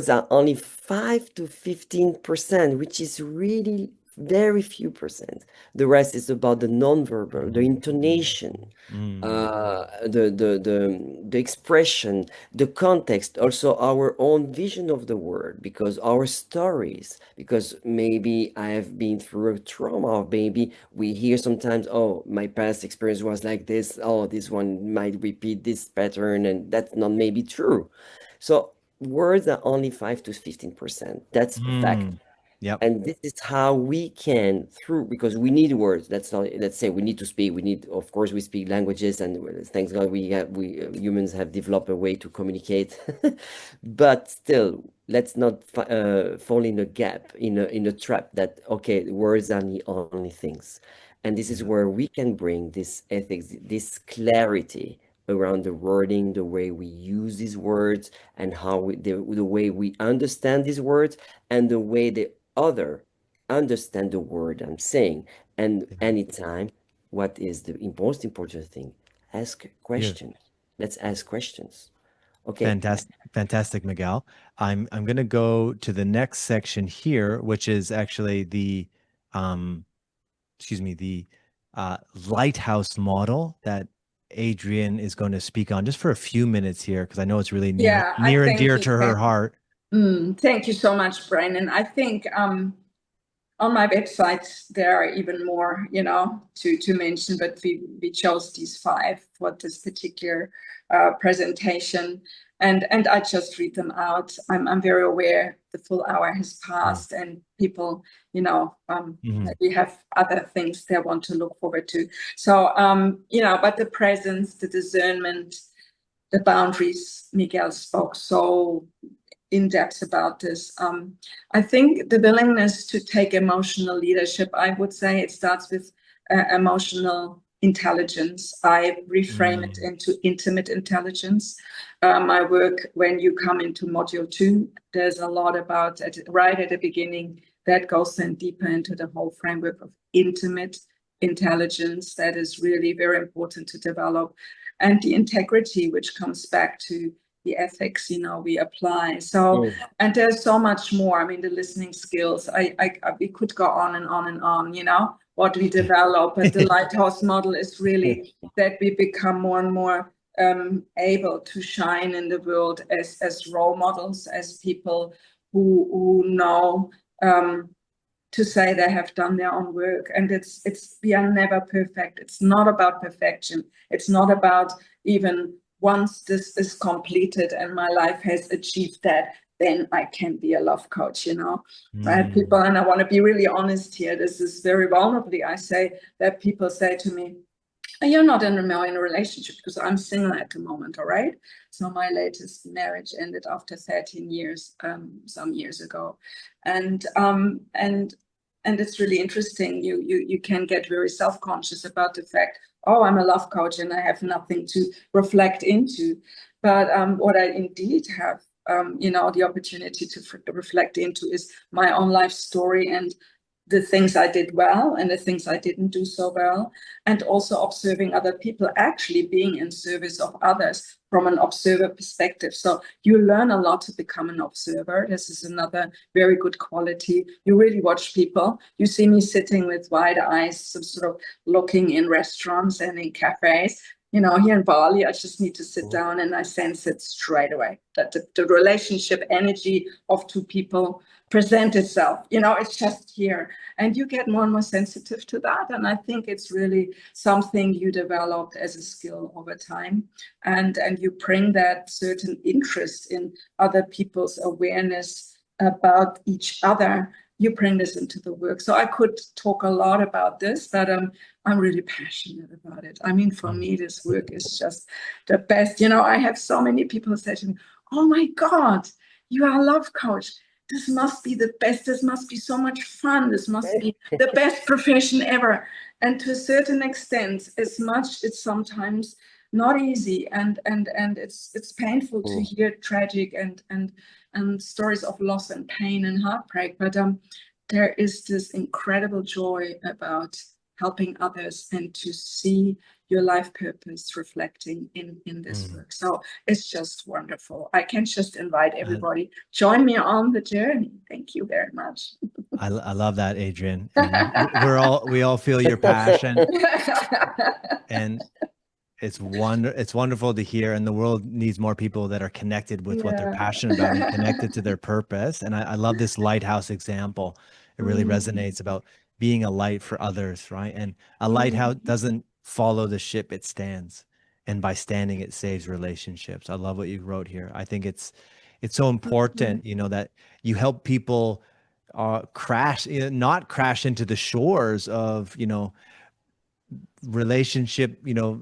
are only 5 to 15%, which is really very few percent. The rest is about the nonverbal, the intonation, the expression, the context, also our own vision of the word, because our stories, because maybe I have been through a trauma, or maybe we hear sometimes, oh, my past experience was like this, oh, this one might repeat this pattern, and that's not maybe true. So words are only 5 to 15%. That's a fact. Yep. And this is how we can, because we need words. That's not, let's say we need to speak. We need, of course, we speak languages, and thanks God we humans have developed a way to communicate. But still, let's not fall in a gap, in a trap that, okay, words are the only things. And this is where we can bring this ethics, this clarity around the wording, the way we use these words, and how the way we understand these words, and the way the other understand the word I'm saying. And anytime, what is the most important thing? Ask questions. Let's ask questions. Okay. Fantastic, Miguel. I'm going to go to the next section here, which is actually the lighthouse model that Adriane is going to speak on, just for a few minutes here, because I know it's really near and dear to her heart. Thank you so much, Brian. And I think on my website there are even more, to mention, but we chose these 5 for this particular presentation, and I just read them out. I'm very aware the full hour has passed, and people, we have other things they want to look forward to. So, but the presence, the discernment, the boundaries, Miguel spoke so in depth about this. I think the willingness to take emotional leadership, I would say it starts with emotional intelligence. I reframe it into intimate intelligence. My work, when you come into module 2, there's a lot about it right at the beginning that goes then deeper into the whole framework of intimate intelligence. That is really very important to develop. And the integrity, which comes back to the ethics, we apply. So, and there's so much more. I mean, the listening skills, we could go on and on and on, what we develop. But the lighthouse model is really that we become more and more able to shine in the world as role models, as people who know to say they have done their own work. And we are never perfect. It's not about perfection. It's not about even once this is completed and my life has achieved that, then I can be a love coach, right? People, and I want to be really honest here. This is very vulnerably. I say that people say to me, you're not in a relationship, because I'm single at the moment, all right? So my latest marriage ended after 13 years, some years ago. And it's really interesting. You can get very self-conscious about the fact, oh, I'm a love coach and I have nothing to reflect into. But what I indeed have, the opportunity to reflect into is my own life story, and the things I did well and the things I didn't do so well, and also observing other people, actually being in service of others from an observer perspective. So you learn a lot to become an observer. This is another very good quality. You really watch people. You see me sitting with wide eyes, sort of looking in restaurants and in cafes. You know, here in Bali, I just need to sit down and I sense it straight away, that the relationship energy of two people present itself. You know, it's just here. And you get more and more sensitive to that. And I think it's really something you developed as a skill over time. And you bring that certain interest in other people's awareness about each other. You bring this into the work. So I could talk a lot about this, but I'm really passionate about it. I mean, for me, this work is just the best. You know, I have so many people say to me, oh my God, you are a love coach. This must be the best. This must be so much fun. This must be the best profession ever. And to a certain extent, as much it's sometimes not easy, and it's painful to hear tragic and stories of loss and pain and heartbreak, but there is this incredible joy about helping others and to see your life purpose reflecting in this work. So it's just wonderful. I can just invite everybody, join me on the journey. Thank you very much. I love that, Adriane. And we all feel your passion, and it's wonderful to hear. And the world needs more people that are connected with what they're passionate about and connected to their purpose. And I love this lighthouse example. It really resonates about being a light for others, right? And a lighthouse doesn't follow the ship, it stands. And by standing, it saves relationships. I love what you wrote here. I think it's so important, you know, that you help people not crash into the shores of, you know, relationship, you know,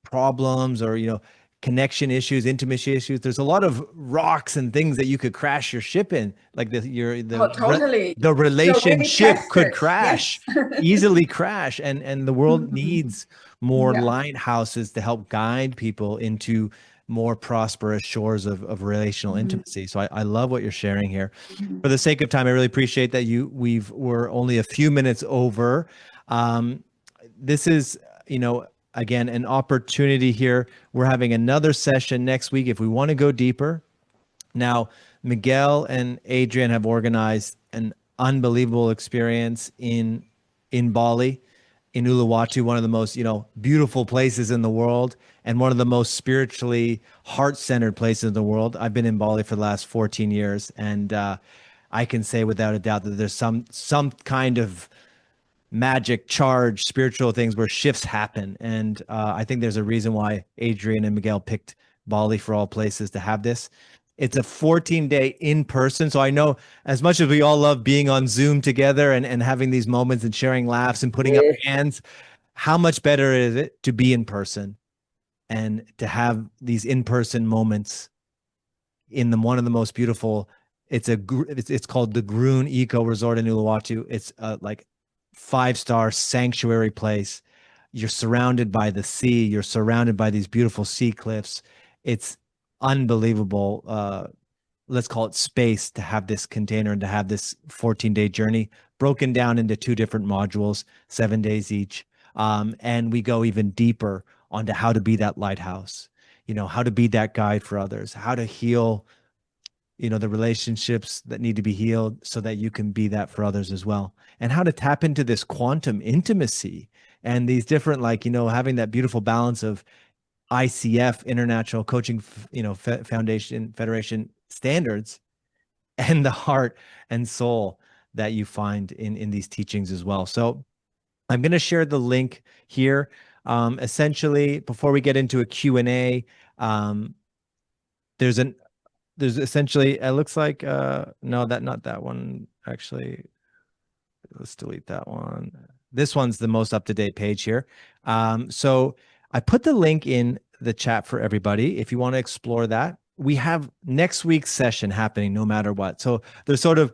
problems, or, you know, connection issues, intimacy issues. There's a lot of rocks and things that you could crash your ship in, like the relationship could crash, easily crash, and the world needs more lighthouses to help guide people into more prosperous shores of relational intimacy. So I love what you're sharing here. For the sake of time, I really appreciate that we're only a few minutes over. This is, you know, again, an opportunity here. We're having another session next week if we want to go deeper. Now, Miguel and Adriane have organized an unbelievable experience in Bali, in Uluwatu, one of the most, you know, beautiful places in the world, and one of the most spiritually heart-centered places in the world. I've been in Bali for the last 14 years, and I can say without a doubt that there's some kind of magic, charge, spiritual things where shifts happen. And I think there's a reason why Adriane and Miguel picked Bali for all places to have this. It's a 14-day in-person. So I know, as much as we all love being on Zoom together and having these moments and sharing laughs and putting up hands, how much better is it to be in person and to have these in-person moments in one of the most beautiful, it's called the Groon Eco Resort in Uluwatu. It's like 5-star sanctuary place. You're surrounded by the sea. You're surrounded by these beautiful sea cliffs. It's unbelievable. Let's call it space to have this container and to have this 14-day journey broken down into 2 different modules, 7 days each. And we go even deeper onto how to be that lighthouse, you know, how to be that guide for others, how to heal, you know, the relationships that need to be healed so that you can be that for others as well. And how to tap into this quantum intimacy and these different, like, you know, having that beautiful balance of ICF, International Coaching, you know, Federation standards, and the heart and soul that you find in these teachings as well. So I'm going to share the link here. Essentially, before we get into a Q&A, there's essentially, it looks like, no, not that one, actually. Let's delete that one. This one's the most up-to-date page here. So I put the link in the chat for everybody if you want to explore that. We have next week's session happening no matter what. So there's sort of,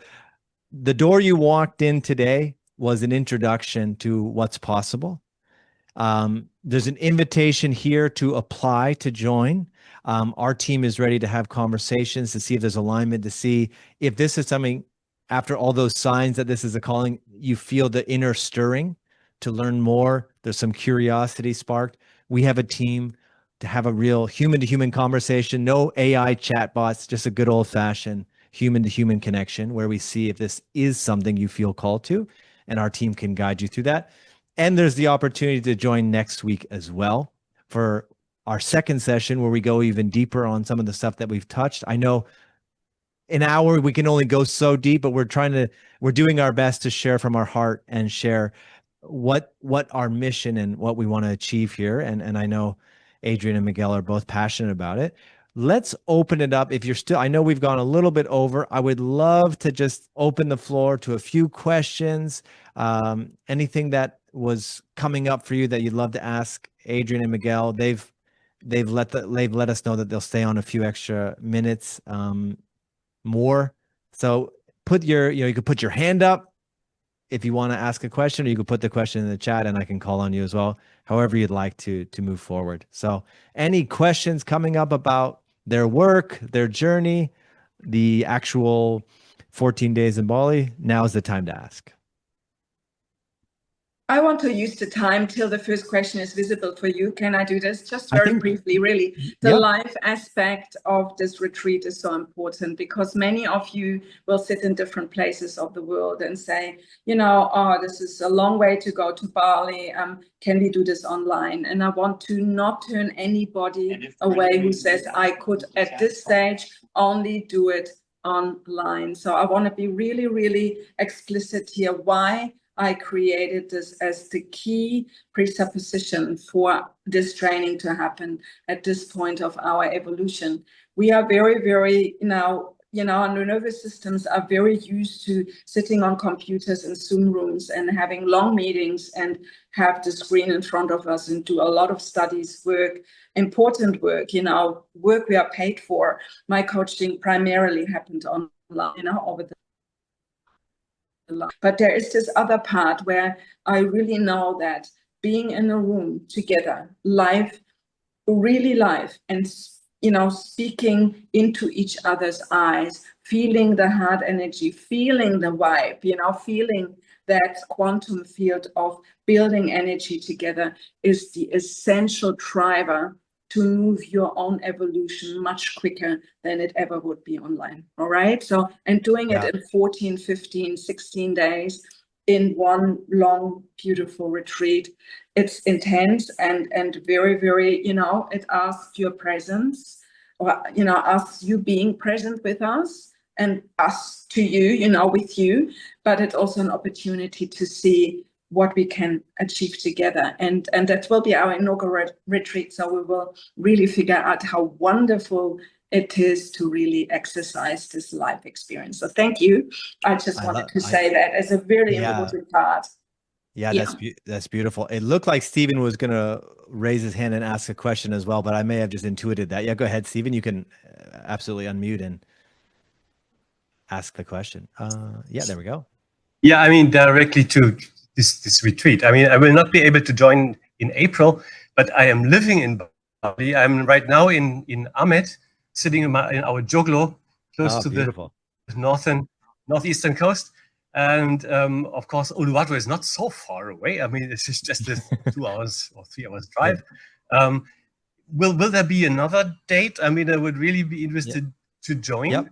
the door you walked in today was an introduction to what's possible. There's an invitation here to apply to join. Our team is ready to have conversations to see if there's alignment, to see if this is something after all those signs that this is a calling, you feel the inner stirring to learn more, there's some curiosity sparked, we have a team to have a real human-to-human conversation, no AI chatbots, just a good old-fashioned human-to-human connection where we see if this is something you feel called to, and our team can guide you through that. And there's the opportunity to join next week as well for our second session where we go even deeper on some of the stuff that we've touched. I know an hour we can only go so deep, but we're doing our best to share from our heart and share what our mission and what we want to achieve here. And I know Adriane and Miguel are both passionate about it. Let's open it up. If you're still, I know we've gone a little bit over. I would love to just open the floor to a few questions. Anything that was coming up for you that you'd love to ask Adriane and Miguel. They've let us know that they'll stay on a few extra minutes more. So you could put your hand up if you want to ask a question, or you could put the question in the chat and I can call on you as well, however you'd like to move forward. So any questions coming up about their work, their journey, the actual 14 days in Bali, now's the time to ask. I want to use the time till the first question is visible for you. Can I do this? Just very briefly, really. The life aspect of this retreat is so important because many of you will sit in different places of the world and say, oh, this is a long way to go to Bali. Can we do this online? And I want to not turn anybody away who says, I could at this stage only do it online. So I want to be really, really explicit here. Why I created this as the key presupposition for this training to happen at this point of our evolution. We are very, very, our nervous systems are very used to sitting on computers in Zoom rooms and having long meetings and have the screen in front of us and do a lot of studies, work, important work, work we are paid for. My coaching primarily happened online, over the but there is this other part where I really know that being in a room together, live, really live, and speaking into each other's eyes, feeling the heart energy, feeling the vibe, feeling that quantum field of building energy together is the essential driver to move your own evolution much quicker than it ever would be online. All right. So, and doing it in 14, 15, 16 days in one long, beautiful retreat. It's intense and very, very, it asks your presence or, asks you being present with us and us to you, with you, but it's also an opportunity to see what we can achieve together. And that will be our inaugural retreat. So we will really figure out how wonderful it is to really exercise this life experience. So thank you. I just wanted to say that as a very important part. Yeah, that's beautiful. It looked like Stephen was going to raise his hand and ask a question as well, but I may have just intuited that. Yeah, go ahead, Stephen. You can absolutely unmute and ask the question. Yeah, there we go. Yeah, I mean, directly to this retreat. I mean, I will not be able to join in April, but I am living in Bali. I'm right now in A.P, sitting in our joglo, close to beautiful. The northeastern coast. And of course, Uluwatu is not so far away. I mean, it's just a 2 hours or 3 hours drive. Will there be another date? I mean, I would really be interested to join. Yep.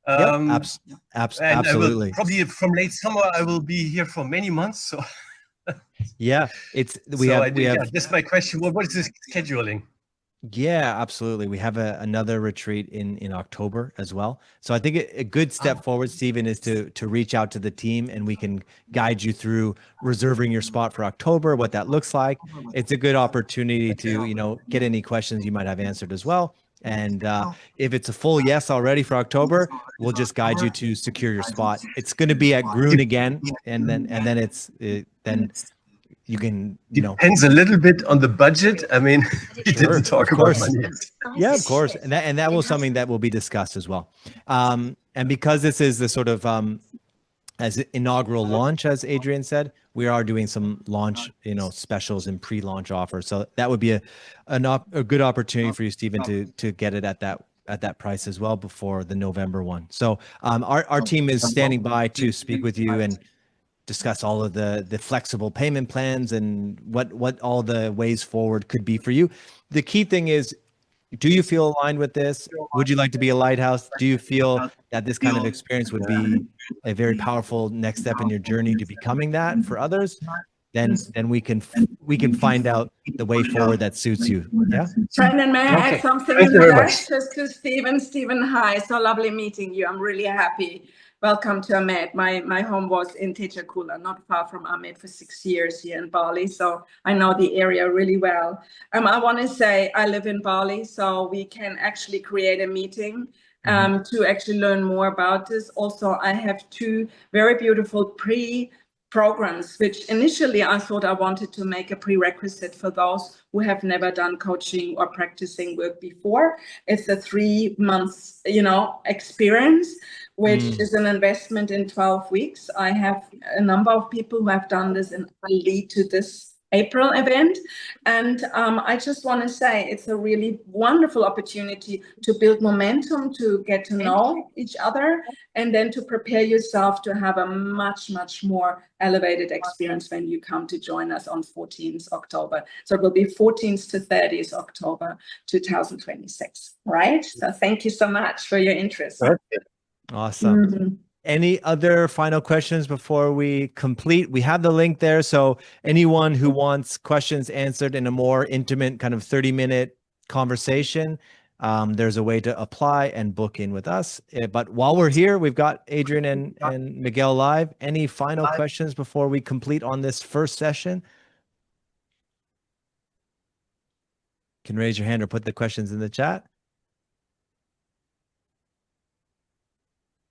Absolutely. And I will, probably from late summer, I will be here for many months. So yeah, we have. This is my question. What is the scheduling? Yeah, absolutely. We have another retreat in October as well. So I think a good step forward, Stephen, is to reach out to the team and we can guide you through reserving your spot for October, what that looks like. It's a good opportunity to, get any questions you might have answered as well. And if it's a full yes already for October, we'll just guide you to secure your spot. It's going to be at Groen again, and then you can, depends a little bit on the budget. I mean, we didn't talk about money. Yeah, of course, and that was something that will be discussed as well. And because this is the sort of as inaugural launch, as Adriane said, we are doing some launch, specials and pre-launch offers. So that would be a good opportunity for you, Stephen, to get it at at that price as well before the November one. So our team is standing by to speak with you and discuss all of the flexible payment plans and what all the ways forward could be for you. The key thing is, do you feel aligned with this? Would you like to be a lighthouse? Do you feel that this kind of experience would be a very powerful next step in your journey to becoming that for others? Then we can find out the way forward that suits you. Yeah. Shannon, may I add something Thank in you the very back? much. Just to Stephen. Stephen, hi. So lovely meeting you. I'm really happy. Welcome to A.M.A.P. My home was in Tejjakula, not far from A.M.A.P. for 6 years here in Bali. So I know the area really well. I want to say I live in Bali, so we can actually create a meeting to actually learn more about this. Also, I have 2 very beautiful programs, which initially I thought I wanted to make a prerequisite for those who have never done coaching or practicing work before. It's a 3 months, experience, which is an investment in 12 weeks. I have a number of people who have done this and lead to this April event. And I just want to say it's a really wonderful opportunity to build momentum, to get to know each other, and then to prepare yourself to have a much, much more elevated experience when you come to join us on 14th October. So it will be 14th to 30th October 2026, right? So thank you so much for your interest. Awesome. Any other final questions before we complete? We have the link there. So anyone who wants questions answered in a more intimate kind of 30-minute conversation, there's a way to apply and book in with us. But while we're here, we've got Adriane and Miguel live. Any final questions before we complete on this first session? You can raise your hand or put the questions in the chat.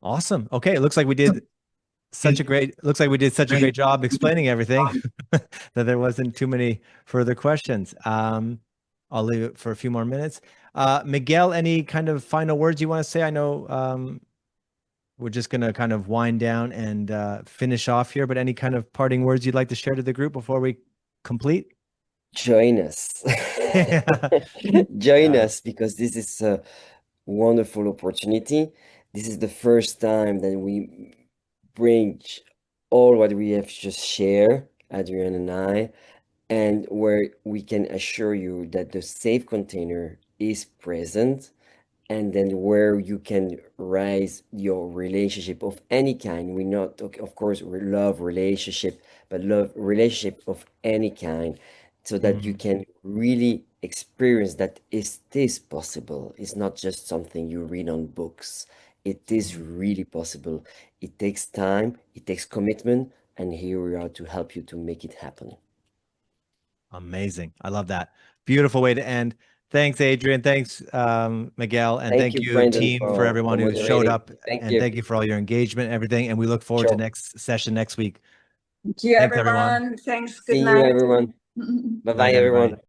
Awesome. Okay, it looks like we did such a great job explaining everything that there wasn't too many further questions. I'll leave it for a few more minutes. Miguel, any kind of final words you want to say? I know we're just going to kind of wind down and finish off here, but any kind of parting words you'd like to share to the group before we complete? Join us. Join us, because this is a wonderful opportunity. This is the first time that we bring all what we have just shared, Adriane and I, and where we can assure you that the safe container is present, and then where you can rise your relationship of any kind. We not, of course, we love relationship, but love relationship of any kind, so that you can really experience that it is possible. It's not just something you read on books. It is really possible. It takes time, it takes commitment, and here we are to help you to make it happen. Amazing. I love that. Beautiful way to end. Thanks, Adriane. Thanks, Miguel. And thank you, Brendan, team, for everyone who showed up. Thank you. Thank you for all your engagement and everything. And we look forward to next session next week. Thank you, Thanks, everyone. everyone. Thanks. Good See night. you, everyone. Bye-bye, everyone.